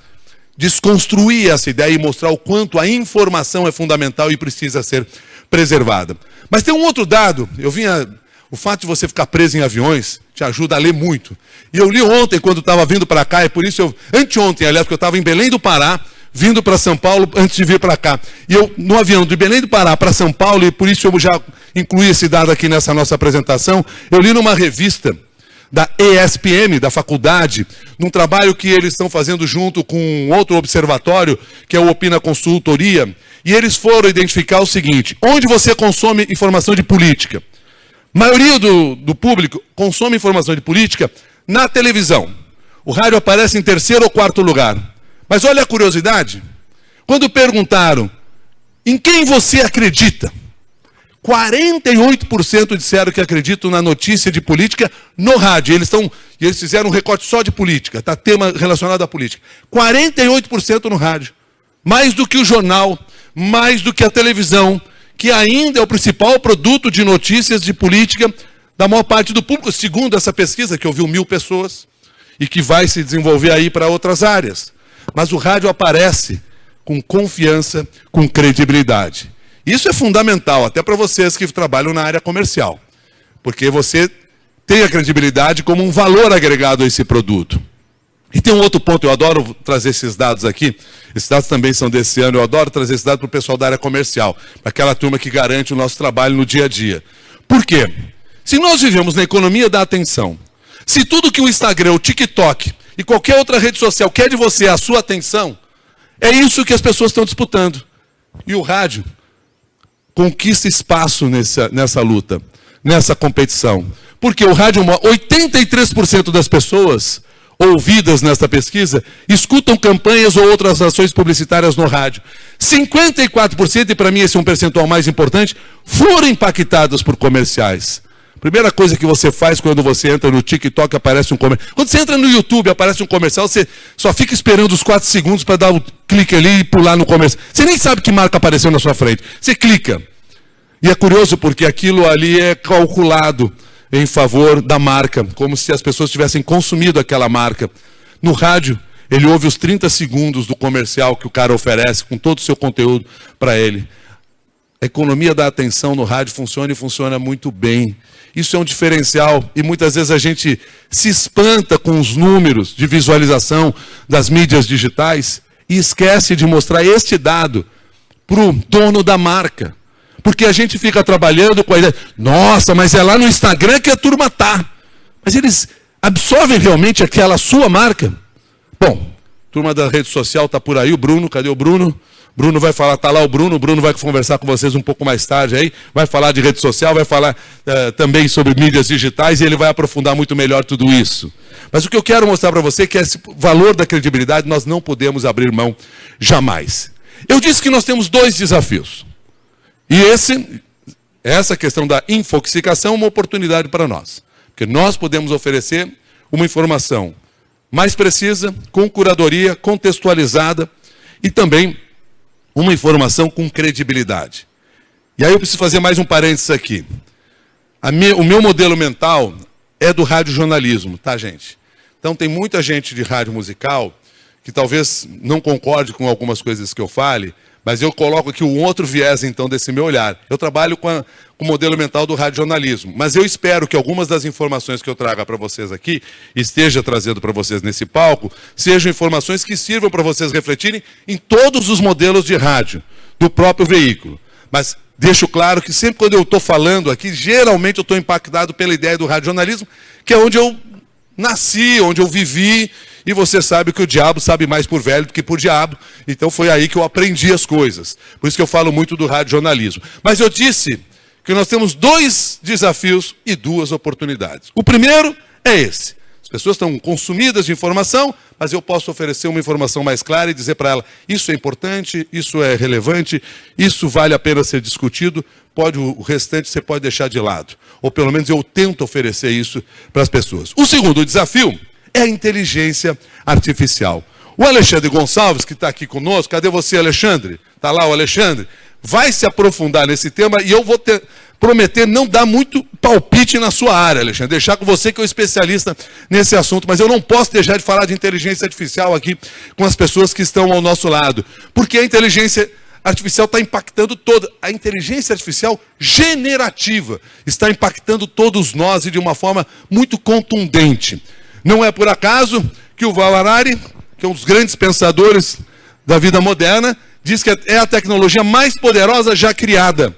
desconstruir essa ideia e mostrar o quanto a informação é fundamental e precisa ser preservada. Mas tem um outro dado. O fato de você ficar preso em aviões te ajuda a ler muito. E eu li ontem quando estava vindo para cá, e por isso anteontem, aliás, porque eu estava em Belém do Pará, vindo para São Paulo antes de vir para cá. E eu, no avião de Belém do Pará para São Paulo, e por isso eu já incluí esse dado aqui nessa nossa apresentação, eu li numa revista da ESPM, da faculdade, num trabalho que eles estão fazendo junto com outro observatório, que é o Opina Consultoria, e eles foram identificar o seguinte: onde você consome informação de política? A maioria do público consome informação de política na televisão. O rádio aparece em terceiro ou quarto lugar. Mas olha a curiosidade. Quando perguntaram em quem você acredita, 48% disseram que acreditam na notícia de política no rádio. Eles fizeram um recorte só de política, tá? Tema relacionado à política. 48% no rádio. Mais do que o jornal, mais do que a televisão, que ainda é o principal produto de notícias de política da maior parte do público, segundo essa pesquisa, que ouviu 1.000 pessoas, e que vai se desenvolver aí para outras áreas. Mas o rádio aparece com confiança, com credibilidade. Isso é fundamental, até para vocês que trabalham na área comercial. Porque você tem a credibilidade como um valor agregado a esse produto. E tem um outro ponto, eu adoro trazer esses dados aqui. Esses dados também são desse ano, eu adoro trazer esses dados para o pessoal da área comercial. Para aquela turma que garante o nosso trabalho no dia a dia. Por quê? Se nós vivemos na economia da atenção, se tudo que o Instagram, o TikTok e qualquer outra rede social quer de você a sua atenção, é isso que as pessoas estão disputando. E o rádio conquista espaço nessa luta, nessa competição. Porque o rádio, 83% das pessoas ouvidas nesta pesquisa escutam campanhas ou outras ações publicitárias no rádio. 54%, e para mim esse é um percentual mais importante, foram impactadas por comerciais. Primeira coisa que você faz quando você entra no TikTok, aparece um comercial. Quando você entra no YouTube, aparece um comercial, você só fica esperando os 4 segundos para dar o clique ali e pular no comercial. Você nem sabe que marca apareceu na sua frente. Você clica. E é curioso porque aquilo ali é calculado em favor da marca, como se as pessoas tivessem consumido aquela marca. No rádio, ele ouve os 30 segundos do comercial que o cara oferece, com todo o seu conteúdo para ele. A economia da atenção no rádio funciona e funciona muito bem. Isso é um diferencial e muitas vezes a gente se espanta com os números de visualização das mídias digitais e esquece de mostrar este dado para o dono da marca. Porque a gente fica trabalhando com a ideia, nossa, mas é lá no Instagram que a turma tá. Mas eles absorvem realmente aquela sua marca? Bom, turma da rede social está por aí, o Bruno, cadê o Bruno? Bruno vai falar, tá lá o Bruno vai conversar com vocês um pouco mais tarde aí, vai falar de rede social, vai falar também sobre mídias digitais e ele vai aprofundar muito melhor tudo isso. Mas o que eu quero mostrar para você é que esse valor da credibilidade nós não podemos abrir mão jamais. Eu disse que nós temos 2 desafios. E essa questão da infoxicação é uma oportunidade para nós. Porque nós podemos oferecer uma informação mais precisa, com curadoria, contextualizada e também uma informação com credibilidade. E aí eu preciso fazer mais um parênteses aqui. O meu modelo mental é do radiojornalismo, tá, gente? Então tem muita gente de rádio musical que talvez não concorde com algumas coisas que eu fale, mas eu coloco aqui um outro viés, então, desse meu olhar. Eu trabalho com o modelo mental do radiojornalismo, mas eu espero que algumas das informações que eu traga para vocês aqui, esteja trazendo para vocês nesse palco, sejam informações que sirvam para vocês refletirem em todos os modelos de rádio do próprio veículo. Mas deixo claro que sempre quando eu estou falando aqui, geralmente eu estou impactado pela ideia do radiojornalismo, que é onde eu nasci, onde eu vivi, e você sabe que o diabo sabe mais por velho do que por diabo, então foi aí que eu aprendi as coisas. Por isso que eu falo muito do radiojornalismo. Mas eu disse que nós temos 2 desafios e 2 oportunidades. O primeiro é esse. As pessoas estão consumidas de informação, mas eu posso oferecer uma informação mais clara e dizer para ela, isso é importante, isso é relevante, isso vale a pena ser discutido, o restante você pode deixar de lado. Ou pelo menos eu tento oferecer isso para as pessoas. O segundo desafio é a inteligência artificial. O Alexandre Gonçalves, que está aqui conosco, cadê você, Alexandre? Está lá o Alexandre? Vai se aprofundar nesse tema e eu vou prometer não dar muito palpite na sua área, Alexandre. Deixar com você que é o especialista nesse assunto, mas eu não posso deixar de falar de inteligência artificial aqui com as pessoas que estão ao nosso lado. Porque a inteligência artificial está impactando toda. A inteligência artificial generativa está impactando todos nós e de uma forma muito contundente. Não é por acaso que o Val Harari, que é um dos grandes pensadores da vida moderna, diz que é a tecnologia mais poderosa já criada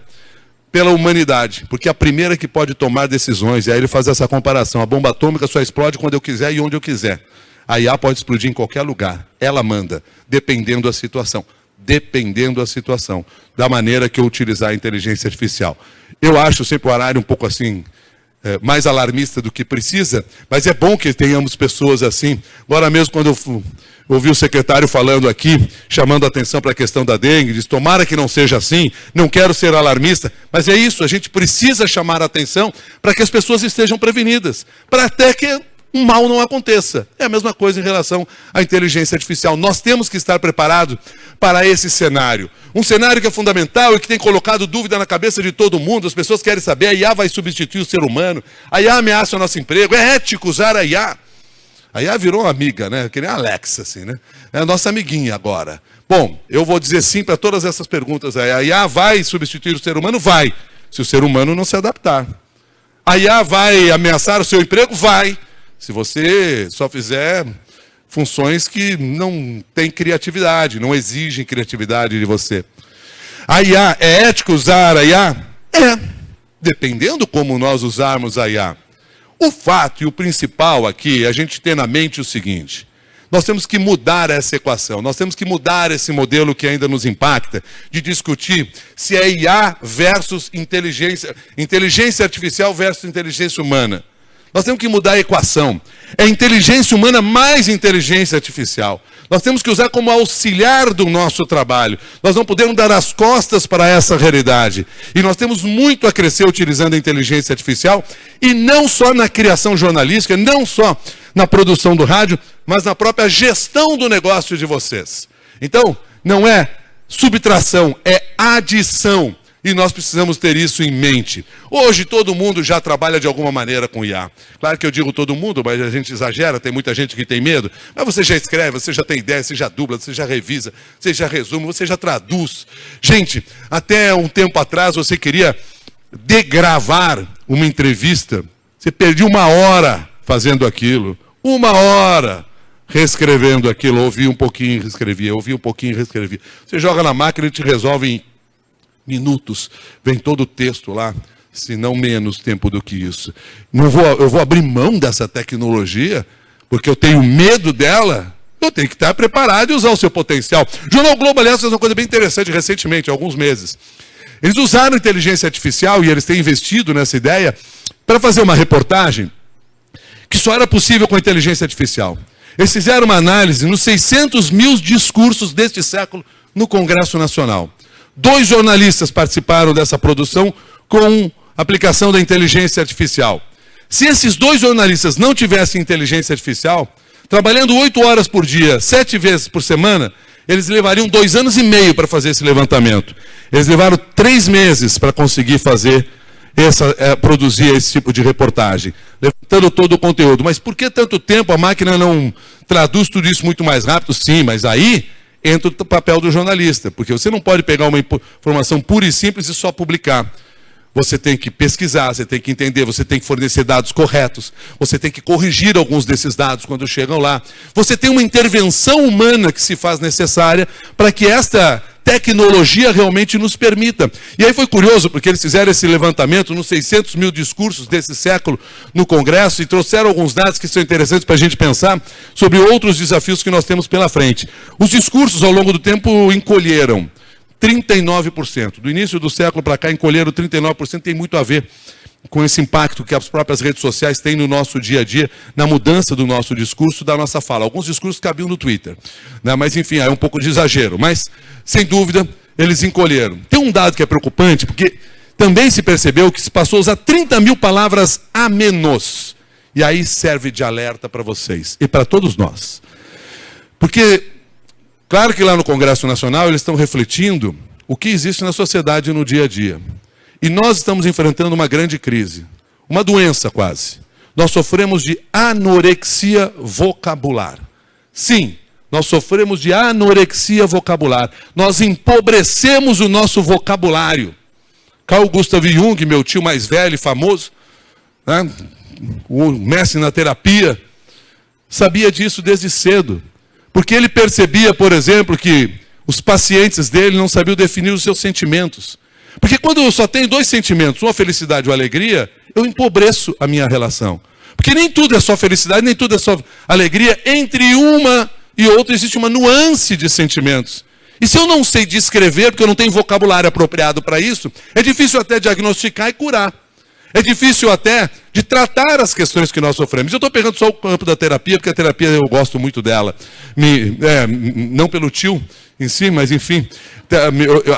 pela humanidade, porque é a primeira que pode tomar decisões. E aí ele faz essa comparação. A bomba atômica só explode quando eu quiser e onde eu quiser. A IA pode explodir em qualquer lugar. Ela manda, dependendo da situação. Dependendo da situação. Da maneira que eu utilizar a inteligência artificial. Eu acho sempre o Harari um pouco assim, mais alarmista do que precisa, mas é bom que tenhamos pessoas assim. Agora mesmo, quando eu ouvi o secretário falando aqui, chamando a atenção para a questão da dengue, diz, tomara que não seja assim, não quero ser alarmista, mas é isso, a gente precisa chamar a atenção para que as pessoas estejam prevenidas, para até que um mal não aconteça. É a mesma coisa em relação à inteligência artificial. Nós temos que estar preparados para esse cenário. Um cenário que é fundamental e que tem colocado dúvida na cabeça de todo mundo. As pessoas querem saber, a IA vai substituir o ser humano? A IA ameaça o nosso emprego? É ético usar a IA? A IA virou uma amiga, né? Que nem a Alexa, assim, né? É a nossa amiguinha agora. Bom, eu vou dizer sim para todas essas perguntas. A IA vai substituir o ser humano? Vai. Se o ser humano não se adaptar. A IA vai ameaçar o seu emprego? Vai. Se você só fizer funções que não têm criatividade, não exigem criatividade de você. A IA, é ético usar a IA? É, dependendo como nós usarmos a IA. O fato e o principal aqui é a gente ter na mente o seguinte, nós temos que mudar essa equação, nós temos que mudar esse modelo que ainda nos impacta, de discutir se é IA versus inteligência artificial versus inteligência humana. Nós temos que mudar a equação. É inteligência humana mais inteligência artificial. Nós temos que usar como auxiliar do nosso trabalho. Nós não podemos dar as costas para essa realidade. E nós temos muito a crescer utilizando a inteligência artificial, e não só na criação jornalística, não só na produção do rádio, mas na própria gestão do negócio de vocês. Então, não é subtração, é adição. E nós precisamos ter isso em mente. Hoje todo mundo já trabalha de alguma maneira com IA. Claro que eu digo todo mundo, mas a gente exagera, tem muita gente que tem medo. Mas você já escreve, você já tem ideia, você já dubla, você já revisa, você já resume, você já traduz. Gente, até um tempo atrás você queria degravar uma entrevista. Você perdia 1 hora fazendo aquilo. 1 hora reescrevendo aquilo. Ouvia um pouquinho e reescrevia, ouvia um pouquinho e reescrevia. Você joga na máquina e te resolve em minutos, vem todo o texto lá, se não menos tempo do que isso. Eu vou abrir mão dessa tecnologia, porque eu tenho medo dela? Então tem que estar preparado e usar o seu potencial. O Jornal Globo, aliás, fez uma coisa bem interessante recentemente, há alguns meses. Eles usaram inteligência artificial e eles têm investido nessa ideia para fazer uma reportagem que só era possível com a inteligência artificial. Eles fizeram uma análise nos 600 mil discursos deste século no Congresso Nacional. 2 jornalistas participaram dessa produção com aplicação da inteligência artificial. Se esses 2 jornalistas não tivessem inteligência artificial, trabalhando 8 horas por dia, 7 vezes por semana, eles levariam 2 anos e meio para fazer esse levantamento. Eles levaram 3 meses para conseguir produzir esse tipo de reportagem, levantando todo o conteúdo. Mas por que tanto tempo? A máquina não traduz tudo isso muito mais rápido? Sim, mas aí entra o papel do jornalista, porque você não pode pegar uma informação pura e simples e só publicar. Você tem que pesquisar, você tem que entender, você tem que fornecer dados corretos, você tem que corrigir alguns desses dados quando chegam lá. Você tem uma intervenção humana que se faz necessária para que esta tecnologia realmente nos permita. E aí foi curioso, porque eles fizeram esse levantamento nos 600 mil discursos desse século no Congresso e trouxeram alguns dados que são interessantes para a gente pensar sobre outros desafios que nós temos pela frente. Os discursos, ao longo do tempo, encolheram 39%. Do início do século para cá, encolheram 39%, tem muito a ver com esse impacto que as próprias redes sociais têm no nosso dia a dia, na mudança do nosso discurso, da nossa fala. Alguns discursos cabiam no Twitter, né? Mas enfim, é um pouco de exagero. Mas, sem dúvida, eles encolheram. Tem um dado que é preocupante, porque também se percebeu que se passou a usar 30 mil palavras a menos. E aí serve de alerta para vocês e para todos nós. Porque, claro que lá no Congresso Nacional eles estão refletindo o que existe na sociedade no dia a dia. E nós estamos enfrentando uma grande crise, uma doença quase. Nós sofremos de anorexia vocabular. Sim, nós sofremos de anorexia vocabular. Nós empobrecemos o nosso vocabulário. Carl Gustav Jung, meu tio mais velho e famoso, né, o mestre na terapia, sabia disso desde cedo. Porque ele percebia, por exemplo, que os pacientes dele não sabiam definir os seus sentimentos. Porque quando eu só tenho 2 sentimentos, uma felicidade ou alegria, eu empobreço a minha relação. Porque nem tudo é só felicidade, nem tudo é só alegria. Entre uma e outra existe uma nuance de sentimentos. E se eu não sei descrever, porque eu não tenho vocabulário apropriado para isso, é difícil até diagnosticar e curar. É difícil até de tratar as questões que nós sofremos. Eu estou pegando só o campo da terapia, porque a terapia eu gosto muito dela. Não pelo tio em si, mas enfim,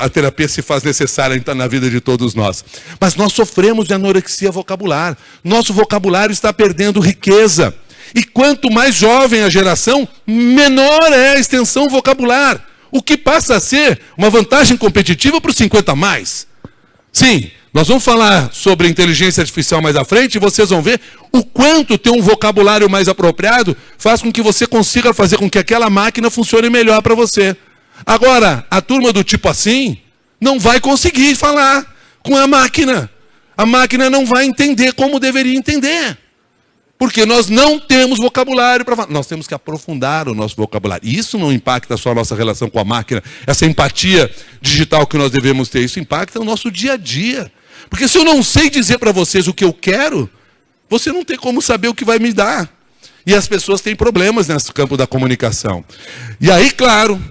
a terapia se faz necessária na vida de todos nós. Mas nós sofremos de anorexia vocabular. Nosso vocabulário está perdendo riqueza. E quanto mais jovem a geração, menor é a extensão vocabular. O que passa a ser uma vantagem competitiva para os 50 a mais. Sim, nós vamos falar sobre inteligência artificial mais à frente e vocês vão ver o quanto ter um vocabulário mais apropriado faz com que você consiga fazer com que aquela máquina funcione melhor para você. Agora, a turma do tipo assim não vai conseguir falar com a máquina. A máquina não vai entender como deveria entender. Porque nós não temos vocabulário para falar. Nós temos que aprofundar o nosso vocabulário. E isso não impacta só a nossa relação com a máquina, essa empatia digital que nós devemos ter. Isso impacta o nosso dia a dia. Porque se eu não sei dizer para vocês o que eu quero, você não tem como saber o que vai me dar. E as pessoas têm problemas nesse campo da comunicação. E aí, claro,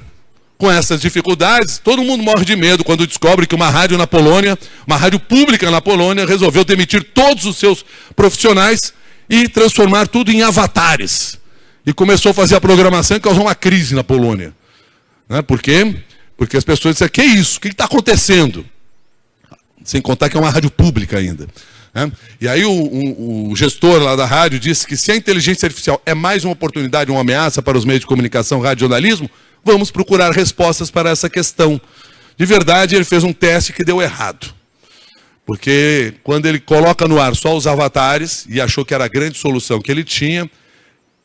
com essas dificuldades, todo mundo morre de medo quando descobre que uma rádio na Polônia, uma rádio pública na Polônia, resolveu demitir todos os seus profissionais e transformar tudo em avatares. E começou a fazer a programação e causou uma crise na Polônia. Né? Por quê? Porque as pessoas disseram, que isso? O que está acontecendo? Sem contar que é uma rádio pública ainda. Né? E aí o gestor lá da rádio disse que se a inteligência artificial é mais uma oportunidade, uma ameaça para os meios de comunicação, rádio e jornalismo, vamos procurar respostas para essa questão. De verdade, ele fez um teste que deu errado. Porque quando ele coloca no ar só os avatares, e achou que era a grande solução que ele tinha,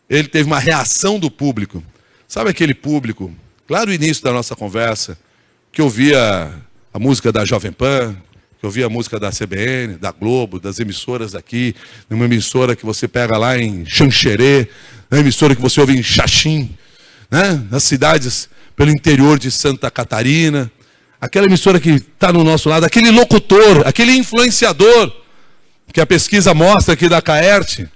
ele teve uma reação do público. Sabe aquele público, lá no início da nossa conversa, que ouvia a música da Jovem Pan, que ouvia a música da CBN, da Globo, das emissoras aqui, uma emissora que você pega lá em Xanxerê, uma emissora que você ouve em Xaxim, né? Nas cidades pelo interior de Santa Catarina, aquela emissora que está no nosso lado, aquele locutor, aquele influenciador, que a pesquisa mostra aqui da Caerte,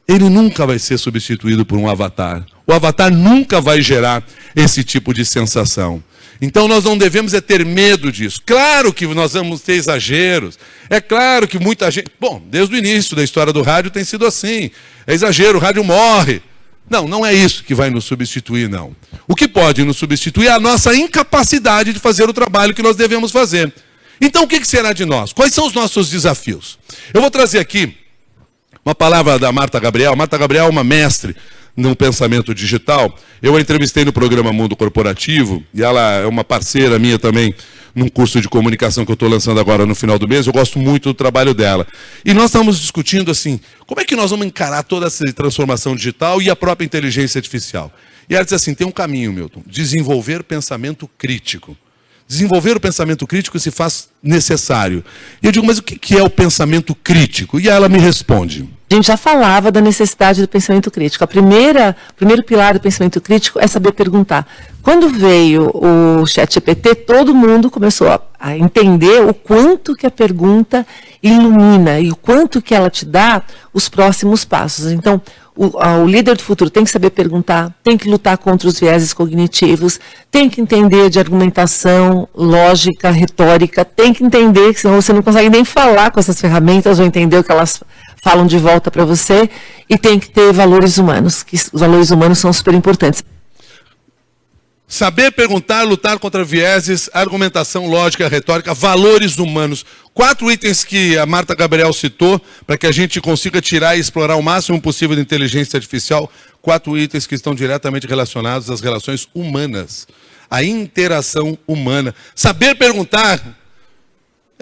ele nunca vai ser substituído por um avatar. O avatar nunca vai gerar esse tipo de sensação. Então nós não devemos ter medo disso. Claro que nós vamos ter exageros. É claro que muita gente... Bom, desde o início da história do rádio tem sido assim. É exagero, o rádio morre. Não, não é isso que vai nos substituir, não. O que pode nos substituir é a nossa incapacidade de fazer o trabalho que nós devemos fazer. Então o que será de nós? Quais são os nossos desafios? Eu vou trazer aqui uma palavra da Marta Gabriel. Marta Gabriel é uma mestre no pensamento digital. Eu a entrevistei no programa Mundo Corporativo, e ela é uma parceira minha também num curso de comunicação que eu estou lançando agora no final do mês. Eu gosto muito do trabalho dela. E nós estamos discutindo assim, como é que nós vamos encarar toda essa transformação digital e a própria inteligência artificial? E ela disse assim, tem um caminho, Milton, desenvolver pensamento crítico. Desenvolver o pensamento crítico se faz necessário. E eu digo, mas o que é o pensamento crítico? E ela me responde. A gente já falava da necessidade do pensamento crítico. O primeiro pilar do pensamento crítico é saber perguntar. Quando veio o ChatGPT, todo mundo começou a entender o quanto que a pergunta ilumina e o quanto que ela te dá os próximos passos. Então, o líder do futuro tem que saber perguntar, tem que lutar contra os vieses cognitivos, tem que entender de argumentação, lógica, retórica, tem que entender, que senão você não consegue nem falar com essas ferramentas ou entender o que elas falam de volta para você, e tem que ter valores humanos, que os valores humanos são super importantes. Saber perguntar, lutar contra vieses, argumentação, lógica, retórica, valores humanos. 4 itens que a Marta Gabriel citou, para que a gente consiga tirar e explorar o máximo possível de inteligência artificial. 4 itens que estão diretamente relacionados às relações humanas. A interação humana. Saber perguntar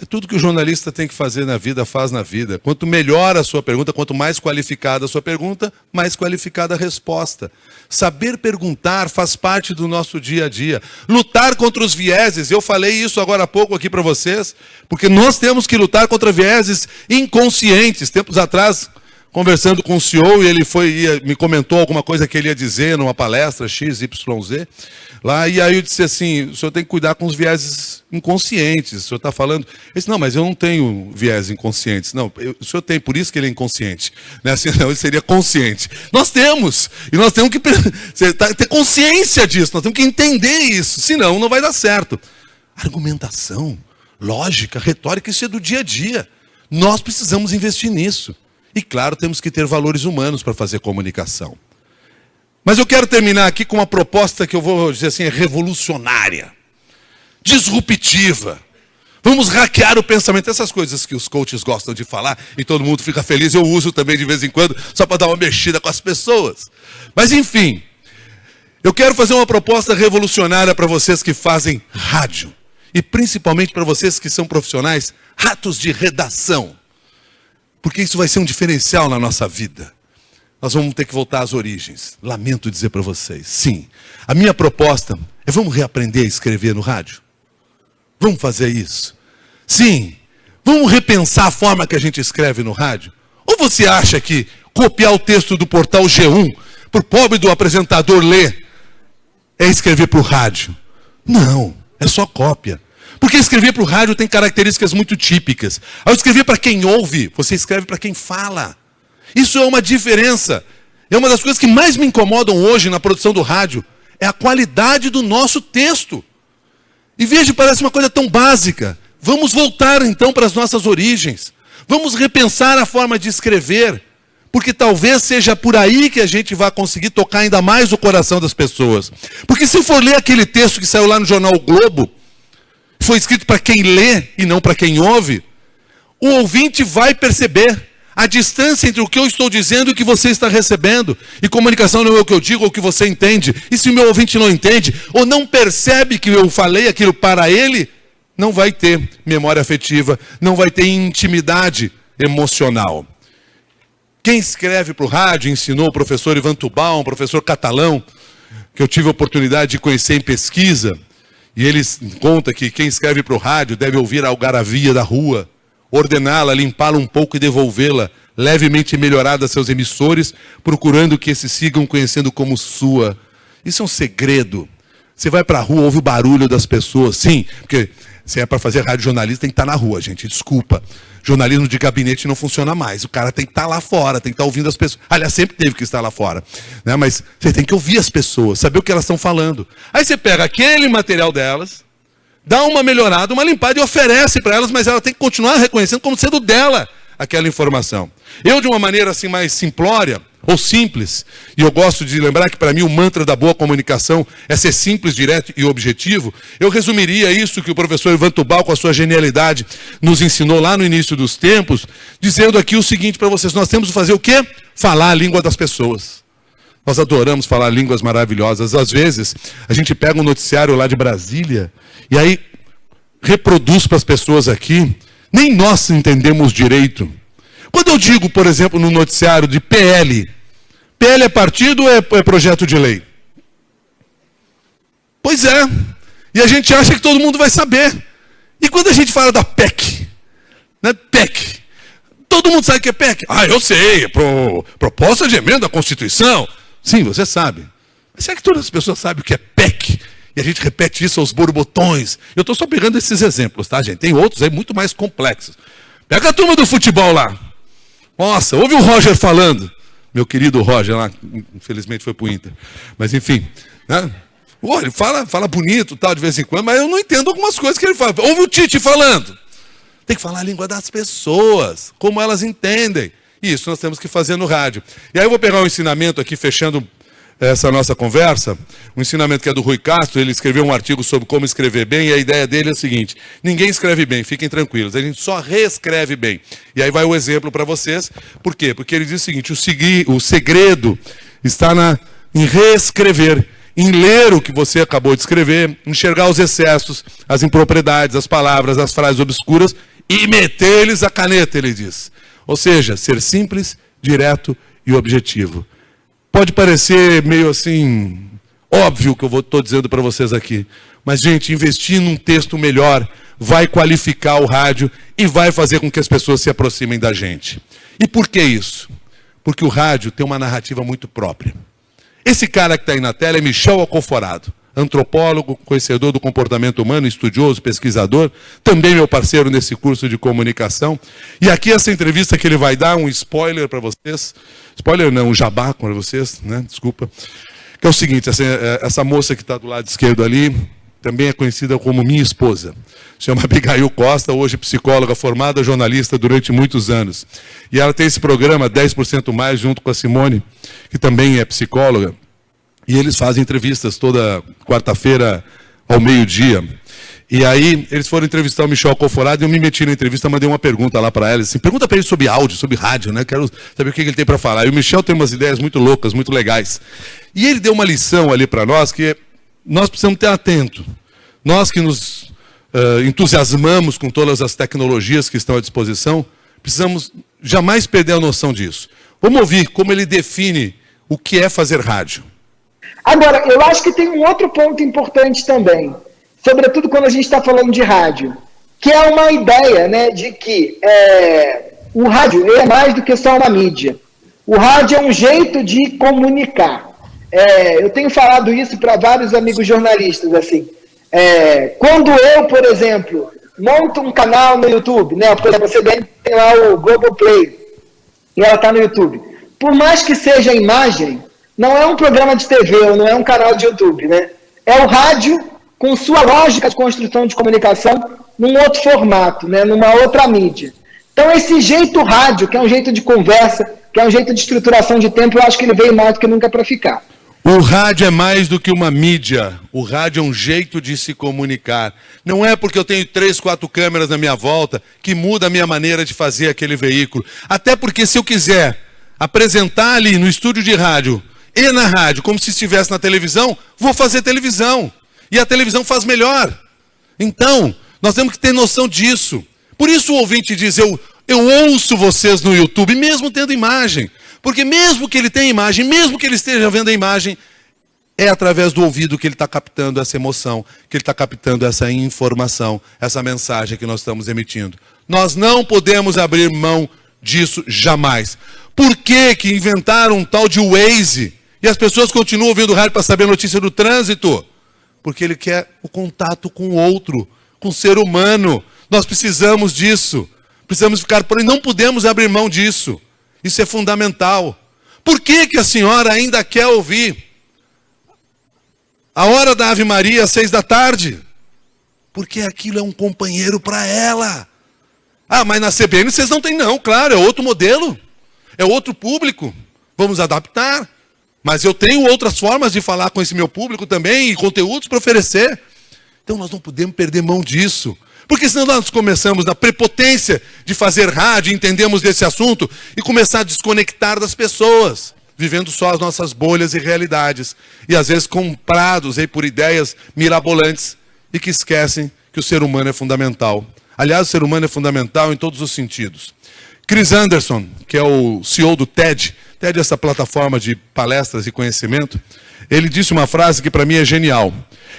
é tudo que o jornalista tem que fazer na vida, faz na vida. Quanto melhor a sua pergunta, quanto mais qualificada a sua pergunta, mais qualificada a resposta. Saber perguntar faz parte do nosso dia a dia. Lutar contra os vieses, eu falei isso agora há pouco aqui para vocês, porque nós temos que lutar contra vieses inconscientes. Tempos atrás, conversando com o CEO, e ele me comentou alguma coisa que ele ia dizer numa palestra XYZ, lá, e aí eu disse assim, o senhor tem que cuidar com os vieses inconscientes, o senhor está falando... Ele disse, não, mas eu não tenho viés inconscientes. Não, o senhor tem, por isso que ele é inconsciente. Né? Assim, não, ele seria consciente. Nós temos, e nós temos que ter consciência disso, nós temos que entender isso, senão não vai dar certo. Argumentação, lógica, retórica, isso é do dia a dia. Nós precisamos investir nisso. E claro, temos que ter valores humanos para fazer comunicação. Mas eu quero terminar aqui com uma proposta que eu vou dizer assim, é revolucionária, disruptiva. Vamos hackear o pensamento, essas coisas que os coaches gostam de falar e todo mundo fica feliz, eu uso também de vez em quando, só para dar uma mexida com as pessoas. Mas enfim, eu quero fazer uma proposta revolucionária para vocês que fazem rádio. E principalmente para vocês que são profissionais, ratos de redação. Porque isso vai ser um diferencial na nossa vida. Nós vamos ter que voltar às origens. Lamento dizer para vocês, sim. A minha proposta é vamos reaprender a escrever no rádio? Vamos fazer isso? Sim. Vamos repensar a forma que a gente escreve no rádio? Ou você acha que copiar o texto do portal G1, para o pobre do apresentador ler, é escrever para o rádio? Não, é só cópia. Porque escrever para o rádio tem características muito típicas. Ao escrever para quem ouve, você escreve para quem fala. Isso é uma diferença. É uma das coisas que mais me incomodam hoje na produção do rádio. É a qualidade do nosso texto. E veja, parece uma coisa tão básica. Vamos voltar então para as nossas origens. Vamos repensar a forma de escrever. Porque talvez seja por aí que a gente vai conseguir tocar ainda mais o coração das pessoas. Porque se for ler aquele texto que saiu lá no jornal O Globo, foi escrito para quem lê e não para quem ouve, o ouvinte vai perceber a distância entre o que eu estou dizendo e o que você está recebendo. E comunicação não é o que eu digo ou o que você entende. E se o meu ouvinte não entende, ou não percebe que eu falei aquilo para ele, não vai ter memória afetiva, não vai ter intimidade emocional. Quem escreve para o rádio, ensinou o professor Ivan Tubal, um professor catalão, que eu tive a oportunidade de conhecer em pesquisa, e ele conta que quem escreve para o rádio deve ouvir a algaravia da rua, ordená-la, limpá-la um pouco e devolvê-la, levemente melhorada a seus emissores, procurando que esses sigam conhecendo como sua. Isso é um segredo. Você vai para a rua, ouve o barulho das pessoas, sim, porque Se é para fazer rádio jornalista, tem que estar na rua, gente. Desculpa. Jornalismo de gabinete não funciona mais. O cara tem que estar lá fora, tem que estar ouvindo as pessoas. Aliás, sempre teve que estar lá fora. Né? Mas você tem que ouvir as pessoas, saber o que elas estão falando. Aí você pega aquele material delas, dá uma melhorada, uma limpada e oferece para elas, mas ela tem que continuar reconhecendo como sendo dela aquela informação. Eu, de uma maneira assim mais simplória, ou simples, e eu gosto de lembrar que para mim o mantra da boa comunicação é ser simples, direto e objetivo, eu resumiria isso que o professor Ivan Tubal, com a sua genialidade, nos ensinou lá no início dos tempos, dizendo aqui o seguinte para vocês: nós temos que fazer o quê? Falar a língua das pessoas. Nós adoramos falar línguas maravilhosas. Às vezes, a gente pega um noticiário lá de Brasília, e aí reproduz para as pessoas aqui, nem nós entendemos direito. Quando eu digo, por exemplo, no noticiário de PL, PL é partido ou é projeto de lei? Pois é. E a gente acha que todo mundo vai saber. E quando a gente fala da PEC, né, PEC, todo mundo sabe o que é PEC? Ah, eu sei, é proposta de emenda à Constituição. Sim, você sabe. Mas será que todas as pessoas sabem o que é PEC? E a gente repete isso aos borbotões. Eu estou só pegando esses exemplos, tá, gente? Tem outros aí muito mais complexos. Pega a turma do futebol lá. Nossa, ouve o Roger falando. Meu querido Roger lá, infelizmente foi para o Inter. Mas enfim, né? Ele fala bonito tal de vez em quando, mas eu não entendo algumas coisas que ele fala. Ouve o Tite falando. Tem que falar a língua das pessoas, como elas entendem. E isso nós temos que fazer no rádio. E aí eu vou pegar um ensinamento aqui, fechando essa nossa conversa, um ensinamento que é do Rui Castro. Ele escreveu um artigo sobre como escrever bem, e a ideia dele é a seguinte: ninguém escreve bem, fiquem tranquilos, a gente só reescreve bem. E aí vai o exemplo para vocês. Por quê? Porque ele diz o seguinte: o segredo está em reescrever, em ler o que você acabou de escrever, enxergar os excessos, as impropriedades, as palavras, as frases obscuras e meter-lhes a caneta, ele diz. Ou seja, ser simples, direto e objetivo. Pode parecer meio assim, óbvio que eu estou dizendo para vocês aqui. Mas, gente, investir num texto melhor vai qualificar o rádio e vai fazer com que as pessoas se aproximem da gente. E por que isso? Porque o rádio tem uma narrativa muito própria. Esse cara que está aí na tela é Michel Alcoforado, antropólogo, conhecedor do comportamento humano, estudioso, pesquisador, também meu parceiro nesse curso de comunicação. E aqui essa entrevista que ele vai dar, um spoiler para vocês, spoiler não, um jabá para vocês, né? Desculpa, que é o seguinte: essa moça que está do lado esquerdo ali, também é conhecida como minha esposa, se chama Abigail Costa, hoje psicóloga formada, jornalista durante muitos anos. E ela tem esse programa 10% Mais, junto com a Simone, que também é psicóloga. E eles fazem entrevistas toda quarta-feira ao meio-dia. E aí eles foram entrevistar o Michel Alcoforado e eu me meti na entrevista, mandei uma pergunta lá para ela, assim, pergunta para ele sobre áudio, sobre rádio, né? Quero saber o que ele tem para falar. E o Michel tem umas ideias muito loucas, muito legais. E ele deu uma lição ali para nós, que nós precisamos ter atento. Nós que nos entusiasmamos com todas as tecnologias que estão à disposição, precisamos jamais perder a noção disso. Vamos ouvir como ele define o que é fazer rádio. Agora, eu acho que tem um outro ponto importante também, sobretudo quando a gente está falando de rádio, que é uma ideia, né, de que o rádio é mais do que só uma mídia. O rádio é um jeito de comunicar. Eu tenho falado isso para vários amigos jornalistas, assim. Quando eu, por exemplo, monto um canal no YouTube, né, por exemplo, você tem lá o Globoplay, e ela está no YouTube. Por mais que seja imagem, não é um programa de TV ou não é um canal de YouTube, né? É o rádio com sua lógica de construção de comunicação num outro formato, né? Numa outra mídia. Então esse jeito rádio, que é um jeito de conversa, que é um jeito de estruturação de tempo, eu acho que ele veio mais do que nunca para ficar. O rádio é mais do que uma mídia. O rádio é um jeito de se comunicar. Não é porque eu tenho 3, 4 câmeras na minha volta que muda a minha maneira de fazer aquele veículo. Até porque se eu quiser apresentar ali no estúdio de rádio e na rádio, como se estivesse na televisão, vou fazer televisão. E a televisão faz melhor. Então, nós temos que ter noção disso. Por isso o ouvinte diz, eu ouço vocês no YouTube, mesmo tendo imagem. Porque mesmo que ele tenha imagem, mesmo que ele esteja vendo a imagem, é através do ouvido que ele está captando essa emoção, que ele está captando essa informação, essa mensagem que nós estamos emitindo. Nós não podemos abrir mão disso jamais. Por que que inventaram um tal de Waze e as pessoas continuam ouvindo rádio para saber a notícia do trânsito? Porque ele quer o contato com o outro, com o ser humano. Nós precisamos disso. Precisamos ficar por aí. Não podemos abrir mão disso. Isso é fundamental. Por que que a senhora ainda quer ouvir a hora da Ave Maria às 6 da tarde? Porque aquilo é um companheiro para ela. Ah, mas na CBN vocês não têm não. Claro, é outro modelo. É outro público. Vamos adaptar. Mas eu tenho outras formas de falar com esse meu público também e conteúdos para oferecer. Então nós não podemos perder mão disso. Porque senão nós começamos na prepotência de fazer rádio, entendemos desse assunto, e começar a desconectar das pessoas, vivendo só as nossas bolhas e realidades. E às vezes comprados aí por ideias mirabolantes e que esquecem que o ser humano é fundamental. Aliás, o ser humano é fundamental em todos os sentidos. Chris Anderson, que é o CEO do TED, TED é essa plataforma de palestras e conhecimento, ele disse uma frase que para mim é genial.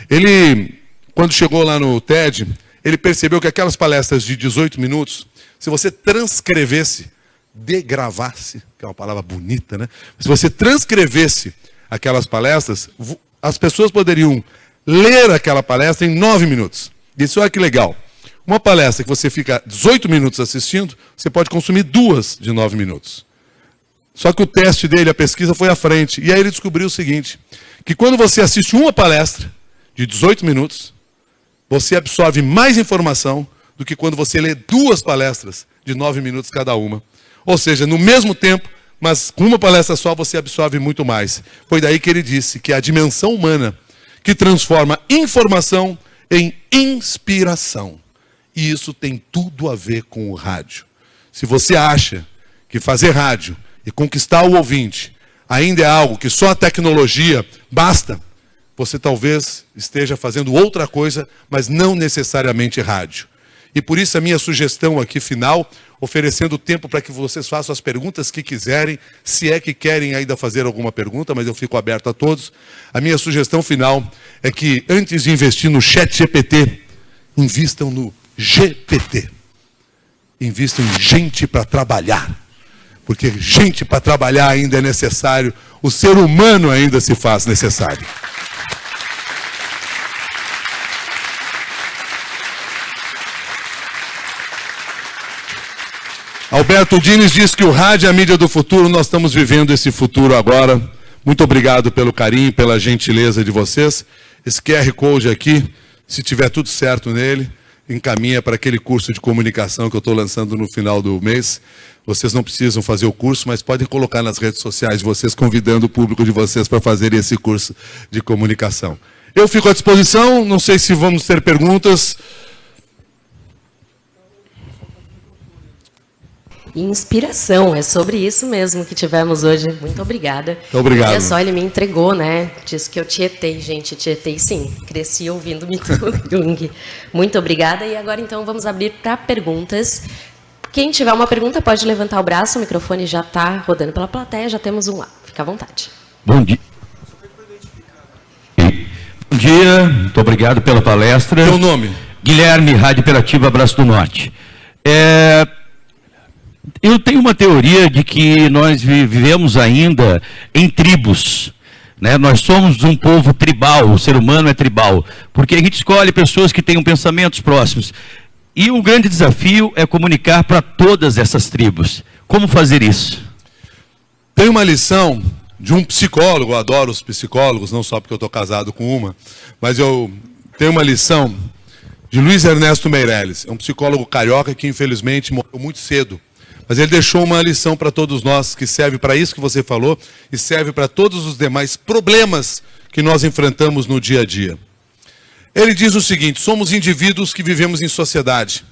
Ele, quando chegou lá no TED, ele percebeu que aquelas palestras de 18 minutos, se você transcrevesse, degravasse, que é uma palavra bonita, né? Se você transcrevesse aquelas palestras, as pessoas poderiam ler aquela palestra em 9 minutos. E disse, olha que legal. Uma palestra que você fica 18 minutos assistindo, você pode consumir 2 de 9 minutos. Só que o teste dele, a pesquisa, foi à frente. E aí ele descobriu o seguinte, que quando você assiste uma palestra de 18 minutos, você absorve mais informação do que quando você lê 2 palestras de 9 minutos cada uma. Ou seja, no mesmo tempo, mas com uma palestra só, você absorve muito mais. Foi daí que ele disse que é a dimensão humana que transforma informação em inspiração. E isso tem tudo a ver com o rádio. Se você acha que fazer rádio e conquistar o ouvinte ainda é algo que só a tecnologia basta, você talvez esteja fazendo outra coisa, mas não necessariamente rádio. E por isso a minha sugestão aqui final, oferecendo tempo para que vocês façam as perguntas que quiserem, se é que querem ainda fazer alguma pergunta, mas eu fico aberto a todos. A minha sugestão final é que antes de investir no ChatGPT, invistam no GPT. Invistam em gente para trabalhar. Porque gente para trabalhar ainda é necessário, o ser humano ainda se faz necessário. Alberto Diniz diz que o rádio é a mídia do futuro, nós estamos vivendo esse futuro agora. Muito obrigado pelo carinho, pela gentileza de vocês. Esse QR Code aqui, se tiver tudo certo nele, encaminha para aquele curso de comunicação que eu estou lançando no final do mês. Vocês não precisam fazer o curso, mas podem colocar nas redes sociais de vocês, convidando o público de vocês para fazer esse curso de comunicação. Eu fico à disposição, não sei se vamos ter perguntas. Inspiração, é sobre isso mesmo que tivemos hoje. Muito obrigada. Obrigado. Olha só, ele me entregou, né? Disse que eu tietei, gente. Tietei sim. Cresci ouvindo Mito Jung. Muito obrigada. E agora, então, vamos abrir para perguntas. Quem tiver uma pergunta pode levantar o braço. O microfone já está rodando pela plateia. Já temos um lá. Fica à vontade. Bom dia. Bom dia. Muito obrigado pela palestra. Seu nome? Guilherme, Rádio Operativa Braço do Norte. Eu tenho uma teoria de que nós vivemos ainda em tribos, né? Nós somos um povo tribal, o ser humano é tribal, porque a gente escolhe pessoas que tenham pensamentos próximos. E o grande desafio é comunicar para todas essas tribos. Como fazer isso? Tem uma lição de um psicólogo, eu adoro os psicólogos, não só porque eu estou casado com uma, mas eu tenho uma lição de Luiz Ernesto Meirelles, é um psicólogo carioca que infelizmente morreu muito cedo. Mas ele deixou uma lição para todos nós, que serve para isso que você falou, e serve para todos os demais problemas que nós enfrentamos no dia a dia. Ele diz o seguinte, somos indivíduos que vivemos em sociedade.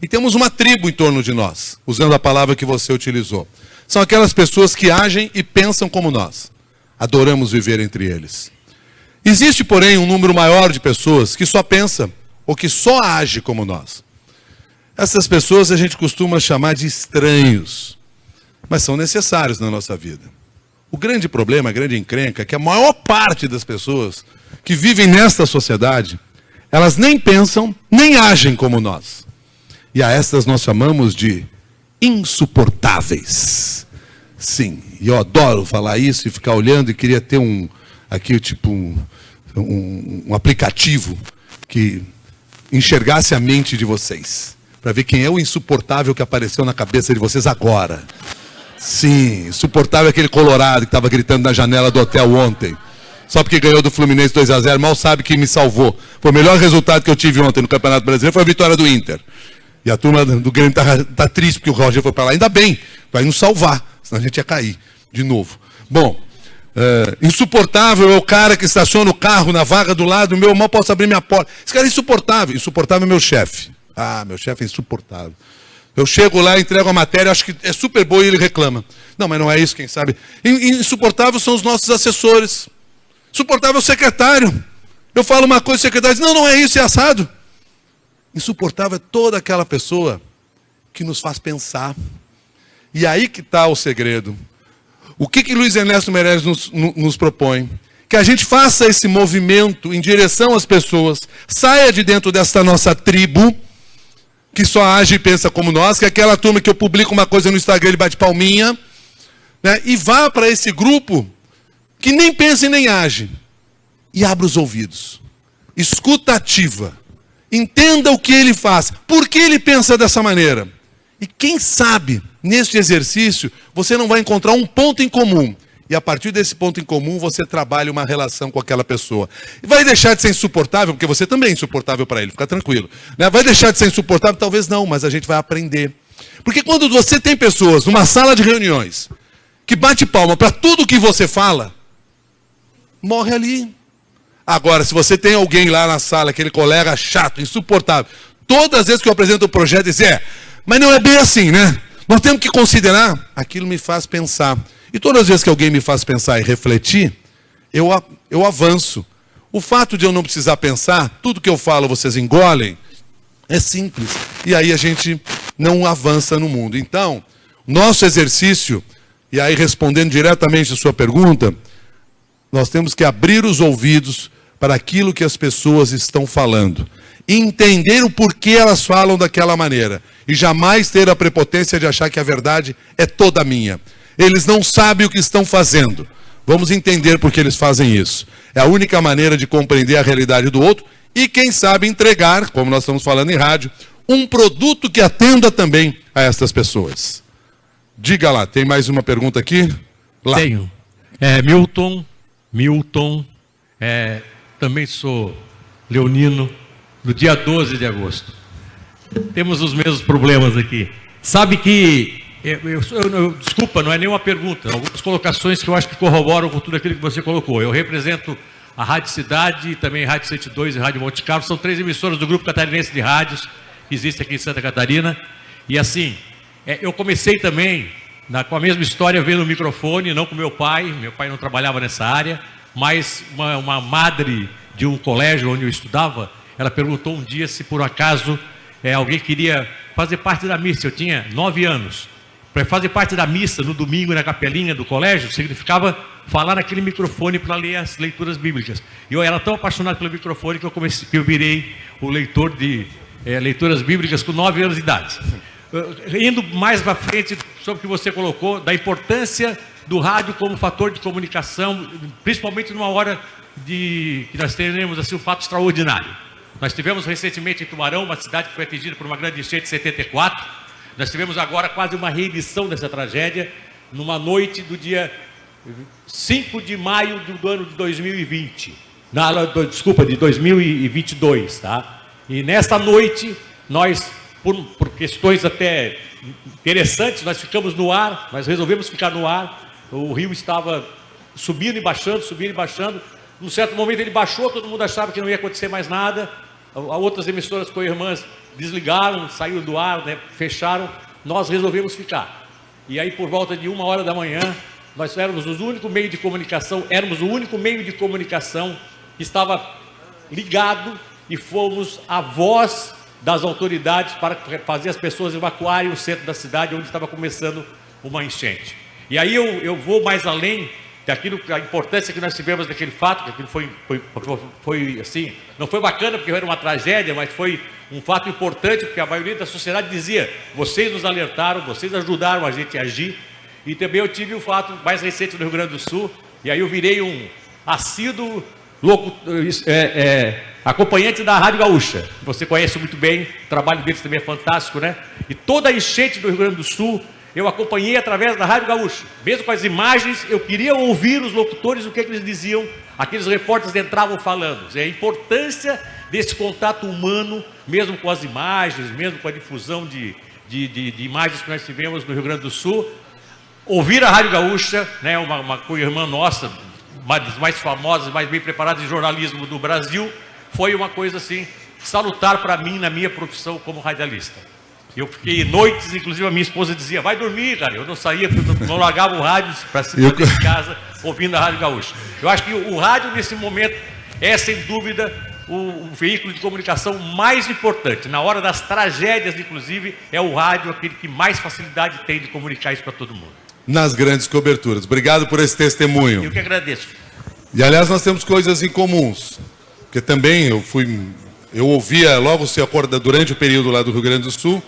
E temos uma tribo em torno de nós, usando a palavra que você utilizou. São aquelas pessoas que agem e pensam como nós. Adoramos viver entre eles. Existe, porém, um número maior de pessoas que só pensa ou que só age como nós. Essas pessoas a gente costuma chamar de estranhos, mas são necessários na nossa vida. O grande problema, a grande encrenca, é que a maior parte das pessoas que vivem nesta sociedade, elas nem pensam, nem agem como nós. E a essas nós chamamos de insuportáveis. Sim, e eu adoro falar isso e ficar olhando, e queria ter um aplicativo que enxergasse a mente de vocês, para ver quem é o insuportável que apareceu na cabeça de vocês agora. Sim, insuportável aquele colorado que estava gritando na janela do hotel ontem. Só porque ganhou do Fluminense 2-0, mal sabe que me salvou. Foi o melhor resultado que eu tive ontem no Campeonato Brasileiro, foi a vitória do Inter. E a turma do Grêmio tá triste porque o Roger foi para lá. Ainda bem, vai nos salvar, senão a gente ia cair de novo. Bom, insuportável é o cara que estaciona o carro na vaga do lado, meu, mal posso abrir minha porta. Esse cara é insuportável. Insuportável é meu chefe. Ah, meu chefe é insuportável. Eu chego lá, entrego a matéria, acho que é super boa e ele reclama. Não, mas não é isso, quem sabe. Insuportável são os nossos assessores. Insuportável é o secretário. Eu falo uma coisa, o secretário diz, não é isso, é assado. Insuportável é toda aquela pessoa que nos faz pensar. E aí que está o segredo. O que Luiz Ernesto Meirelles nos propõe? Que a gente faça esse movimento em direção às pessoas, saia de dentro dessa nossa tribo, que só age e pensa como nós, que é aquela turma que eu publico uma coisa no Instagram, ele bate palminha, né? E vá para esse grupo que nem pensa e nem age. E abra os ouvidos. Escuta ativa. Entenda o que ele faz. Por que ele pensa dessa maneira? E quem sabe, neste exercício, você não vai encontrar um ponto em comum. E a partir desse ponto em comum, você trabalha uma relação com aquela pessoa. E vai deixar de ser insuportável, porque você também é insuportável para ele, fica tranquilo. Né? Vai deixar de ser insuportável? Talvez não, mas a gente vai aprender. Porque quando você tem pessoas numa sala de reuniões, que bate palma para tudo que você fala, morre ali. Agora, se você tem alguém lá na sala, aquele colega chato, insuportável, todas as vezes que eu apresento o projeto, diz, mas não é bem assim, né? Nós temos que considerar, aquilo me faz pensar. E todas as vezes que alguém me faz pensar e refletir, eu avanço. O fato de eu não precisar pensar, tudo que eu falo vocês engolem, é simples. E aí a gente não avança no mundo. Então, nosso exercício, e aí respondendo diretamente a sua pergunta, nós temos que abrir os ouvidos para aquilo que as pessoas estão falando. Entender o porquê elas falam daquela maneira. E jamais ter a prepotência de achar que a verdade é toda minha. Eles não sabem o que estão fazendo. Vamos entender por que eles fazem isso. É a única maneira de compreender a realidade do outro e, quem sabe, entregar, como nós estamos falando em rádio, um produto que atenda também a estas pessoas. Diga lá, tem mais uma pergunta aqui? Lá. Tenho. Milton, também sou leonino, do dia 12 de agosto. Temos os mesmos problemas aqui. Sabe que, desculpa, não é nenhuma pergunta, algumas colocações que eu acho que corroboram com tudo aquilo que você colocou. Eu represento a Rádio Cidade, também Rádio 102 e Rádio Monte Carlo, são 3 emissoras do Grupo Catarinense de Rádios, que existe aqui em Santa Catarina. E assim, eu comecei também com a mesma história, vendo o microfone, não com meu pai não trabalhava nessa área, mas uma madre de um colégio onde eu estudava, ela perguntou um dia se por acaso alguém queria fazer parte da missa. Eu tinha 9 anos. Para fazer parte da missa no domingo na capelinha do colégio, significava falar naquele microfone para ler as leituras bíblicas. E eu era tão apaixonado pelo microfone que eu virei o leitor de leituras bíblicas com 9 anos de idade. Indo mais para frente sobre o que você colocou, da importância do rádio como fator de comunicação, principalmente numa hora que nós teremos assim, um fato extraordinário. Nós tivemos recentemente em Tubarão, uma cidade que foi atingida por uma grande enchente em 74. Nós tivemos agora quase uma reedição dessa tragédia, numa noite do dia 5 de maio do ano de 2020. De 2022, tá? E nesta noite, nós, por questões até interessantes, nós ficamos no ar, nós resolvemos ficar no ar. O rio estava subindo e baixando. Num certo momento ele baixou, todo mundo achava que não ia acontecer mais nada. Outras emissoras co-irmãs desligaram, saíram do ar, né, fecharam. Nós resolvemos ficar. E aí, por volta de 1h da manhã, nós éramos o único meio de comunicação que estava ligado e fomos a voz das autoridades para fazer as pessoas evacuarem o centro da cidade, onde estava começando uma enchente. E aí eu vou mais além daquilo, a importância que nós tivemos daquele fato, que aquilo foi assim, não foi bacana porque era uma tragédia, mas foi um fato importante, porque a maioria da sociedade dizia, vocês nos alertaram, vocês ajudaram a gente a agir. E também eu tive um fato mais recente no Rio Grande do Sul, e aí eu virei um assíduo acompanhante da Rádio Gaúcha. Você conhece muito bem, o trabalho deles também é fantástico, né? E toda a enchente do Rio Grande do Sul, eu acompanhei através da Rádio Gaúcha. Mesmo com as imagens, eu queria ouvir os locutores, o que eles diziam, aqueles repórteres entravam falando. A importância desse contato humano, mesmo com as imagens, mesmo com a difusão de imagens que nós tivemos no Rio Grande do Sul. Ouvir a Rádio Gaúcha, né, uma irmã nossa, uma das mais famosas, mais bem preparadas em jornalismo do Brasil, foi uma coisa assim, salutar para mim na minha profissão como radialista. Eu fiquei noites, inclusive a minha esposa dizia, vai dormir, cara. Eu não saía, não largava o rádio para se manter em casa ouvindo a Rádio Gaúcha. Eu acho que o rádio, nesse momento, é sem dúvida o veículo de comunicação mais importante. Na hora das tragédias, inclusive, é o rádio aquele que mais facilidade tem de comunicar isso para todo mundo. Nas grandes coberturas. Obrigado por esse testemunho. Eu que agradeço. E, aliás, nós temos coisas em comuns. Porque também eu ouvia logo se acorda durante o período lá do Rio Grande do Sul,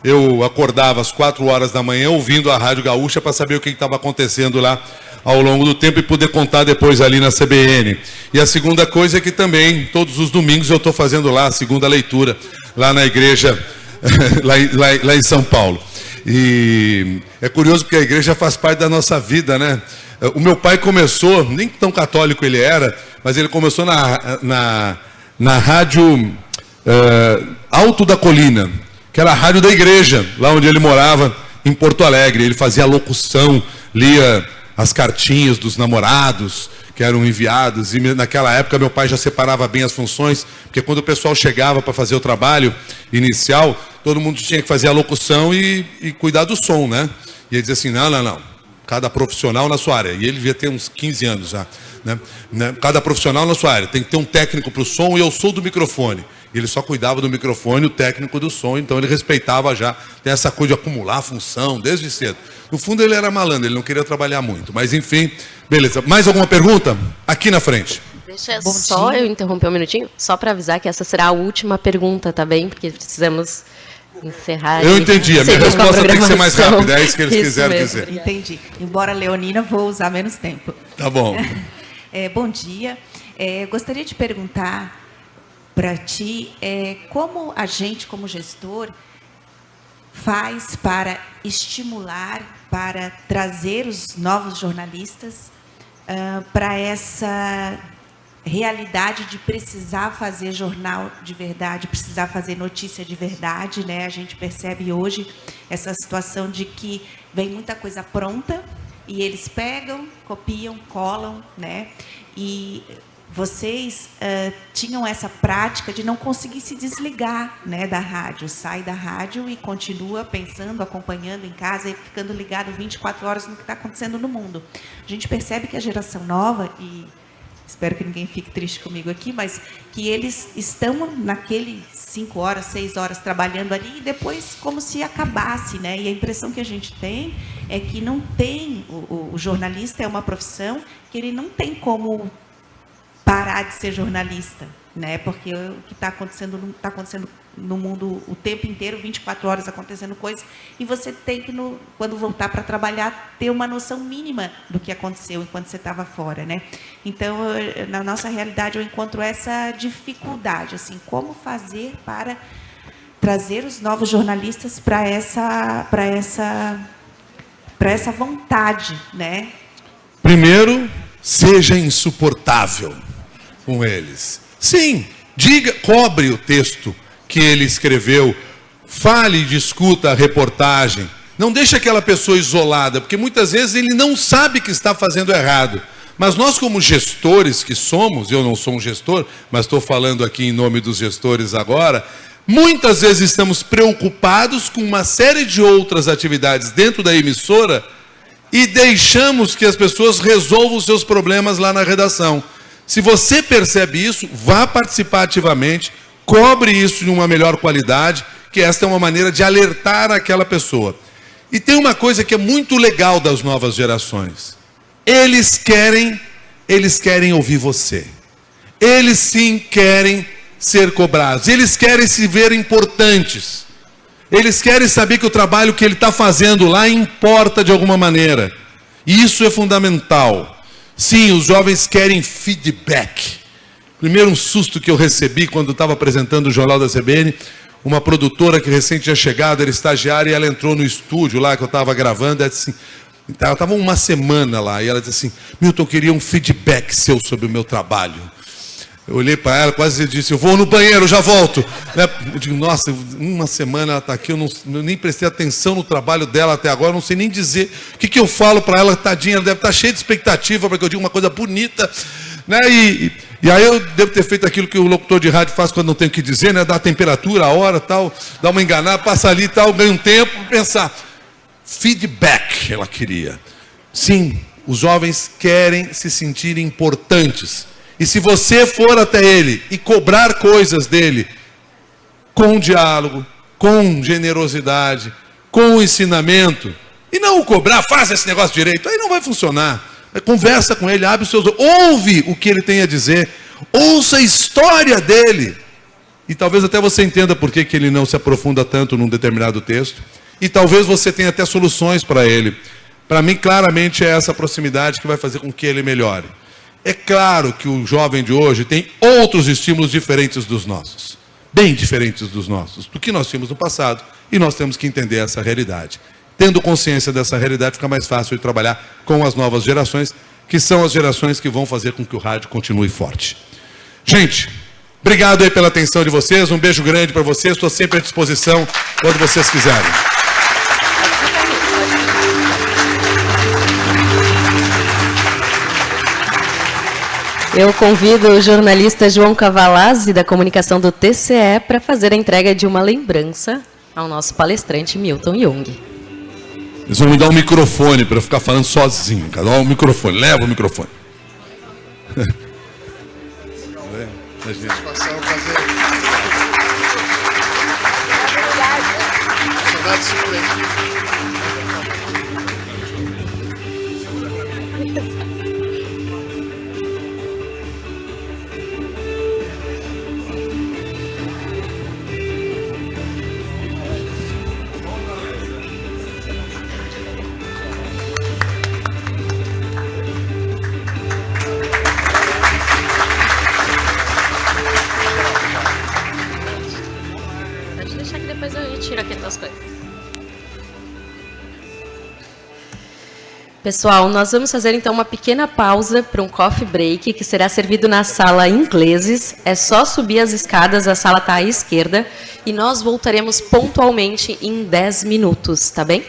eu acordava às 4 horas da manhã ouvindo a Rádio Gaúcha para saber o que estava acontecendo lá ao longo do tempo e poder contar depois ali na CBN. E a segunda coisa é que também, todos os domingos, eu estou fazendo lá a segunda leitura, lá na igreja, lá em São Paulo. E é curioso porque a igreja faz parte da nossa vida, né? O meu pai começou, nem tão católico ele era, mas ele começou na rádio Alto da Colina, que era a rádio da igreja, lá onde ele morava, em Porto Alegre. Ele fazia a locução, lia as cartinhas dos namorados que eram enviados, e naquela época meu pai já separava bem as funções, porque quando o pessoal chegava para fazer o trabalho inicial, todo mundo tinha que fazer a locução e cuidar do som, né? E ele dizia assim, não, cada profissional na sua área, e ele devia ter uns 15 anos já, né? Cada profissional na sua área, tem que ter um técnico para o som, e eu sou do microfone. Ele só cuidava do microfone, o técnico do som, então ele respeitava já, tem essa coisa de acumular função, desde cedo. No fundo ele era malandro, ele não queria trabalhar muito, mas enfim, beleza. Mais alguma pergunta? Aqui na frente. Deixa eu interromper um minutinho, só para avisar que essa será a última pergunta, tá bem? Porque precisamos encerrar. Eu entendi, a minha resposta tem que ser mais rápida, é isso que eles quiseram dizer. Entendi. Embora leonina, vou usar menos tempo. Tá bom. Bom dia. Gostaria de perguntar para ti como a gente, como gestor, faz para estimular, para trazer os novos jornalistas para essa realidade de precisar fazer jornal de verdade, precisar fazer notícia de verdade, né? A gente percebe hoje essa situação de que vem muita coisa pronta e eles pegam, copiam, colam, né? E vocês tinham essa prática de não conseguir se desligar, né, da rádio. Sai da rádio e continua pensando, acompanhando em casa e ficando ligado 24 horas no que está acontecendo no mundo. A gente percebe que a geração nova, e espero que ninguém fique triste comigo aqui, mas que eles estão naquele 5 horas, 6 horas trabalhando ali e depois como se acabasse, né? E a impressão que a gente tem é que não tem, o jornalista é uma profissão que ele não tem como parar de ser jornalista, né? Porque o que está acontecendo no mundo o tempo inteiro, 24 horas acontecendo coisas, e você tem que, quando voltar para trabalhar, ter uma noção mínima do que aconteceu enquanto você estava fora, né? Então, na nossa realidade, eu encontro essa dificuldade, assim, como fazer para trazer os novos jornalistas para essa vontade, né? Primeiro, seja insuportável com eles. Sim, cobre o texto que ele escreveu, fale e discuta a reportagem. Não deixe aquela pessoa isolada, porque muitas vezes ele não sabe que está fazendo errado. Mas nós, como gestores que somos, eu não sou um gestor, mas estou falando aqui em nome dos gestores agora, muitas vezes estamos preocupados com uma série de outras atividades dentro da emissora e deixamos que as pessoas resolvam os seus problemas lá na redação. Se você percebe isso, vá participar ativamente, cobre isso de uma melhor qualidade, que esta é uma maneira de alertar aquela pessoa. E tem uma coisa que é muito legal das novas gerações. Eles querem ouvir você. Eles sim querem ser cobrados. Eles querem se ver importantes. Eles querem saber que o trabalho que ele está fazendo lá importa de alguma maneira. E isso é fundamental. Sim, os jovens querem feedback. Primeiro, um susto que eu recebi quando estava apresentando o Jornal da CBN, uma produtora que recente tinha chegado, era estagiária, e ela entrou no estúdio lá que eu estava gravando, ela disse assim, ela estava uma semana lá, e ela disse assim, Milton, eu queria um feedback seu sobre o meu trabalho. Eu olhei para ela, quase disse, eu vou no banheiro, já volto. Eu digo, nossa, uma semana ela está aqui, eu nem prestei atenção no trabalho dela até agora, eu não sei nem dizer o que eu falo para ela, tadinha, ela deve estar cheia de expectativa para que eu diga uma coisa bonita. Né? E aí eu devo ter feito aquilo que o locutor de rádio faz quando não tem o que dizer, né? Dá a temperatura, a hora, tal, dá uma enganada, passa ali, tal, ganha um tempo para pensar. Feedback ela queria. Sim, os jovens querem se sentir importantes. E se você for até ele e cobrar coisas dele, com diálogo, com generosidade, com ensinamento, e não o cobrar, faça esse negócio direito, aí não vai funcionar. Conversa com ele, abre os seus olhos, ouve o que ele tem a dizer, ouça a história dele. E talvez até você entenda por que ele não se aprofunda tanto num determinado texto. E talvez você tenha até soluções para ele. Para mim, claramente, é essa proximidade que vai fazer com que ele melhore. É claro que o jovem de hoje tem outros estímulos diferentes dos nossos. Bem diferentes dos nossos, do que nós tínhamos no passado. E nós temos que entender essa realidade. Tendo consciência dessa realidade, fica mais fácil de trabalhar com as novas gerações, que são as gerações que vão fazer com que o rádio continue forte. Gente, obrigado aí pela atenção de vocês, um beijo grande para vocês, estou sempre à disposição quando vocês quiserem. Eu convido o jornalista João Cavalazzi, da comunicação do TCE, para fazer a entrega de uma lembrança ao nosso palestrante Milton Jung. Eles vão me dar um microfone para eu ficar falando sozinho. Cada um microfone, leva o microfone. Pessoal, nós vamos fazer então uma pequena pausa para um coffee break, que será servido na sala Ingleses. É só subir as escadas, a sala está à esquerda, e nós voltaremos pontualmente em 10 minutos, tá bem?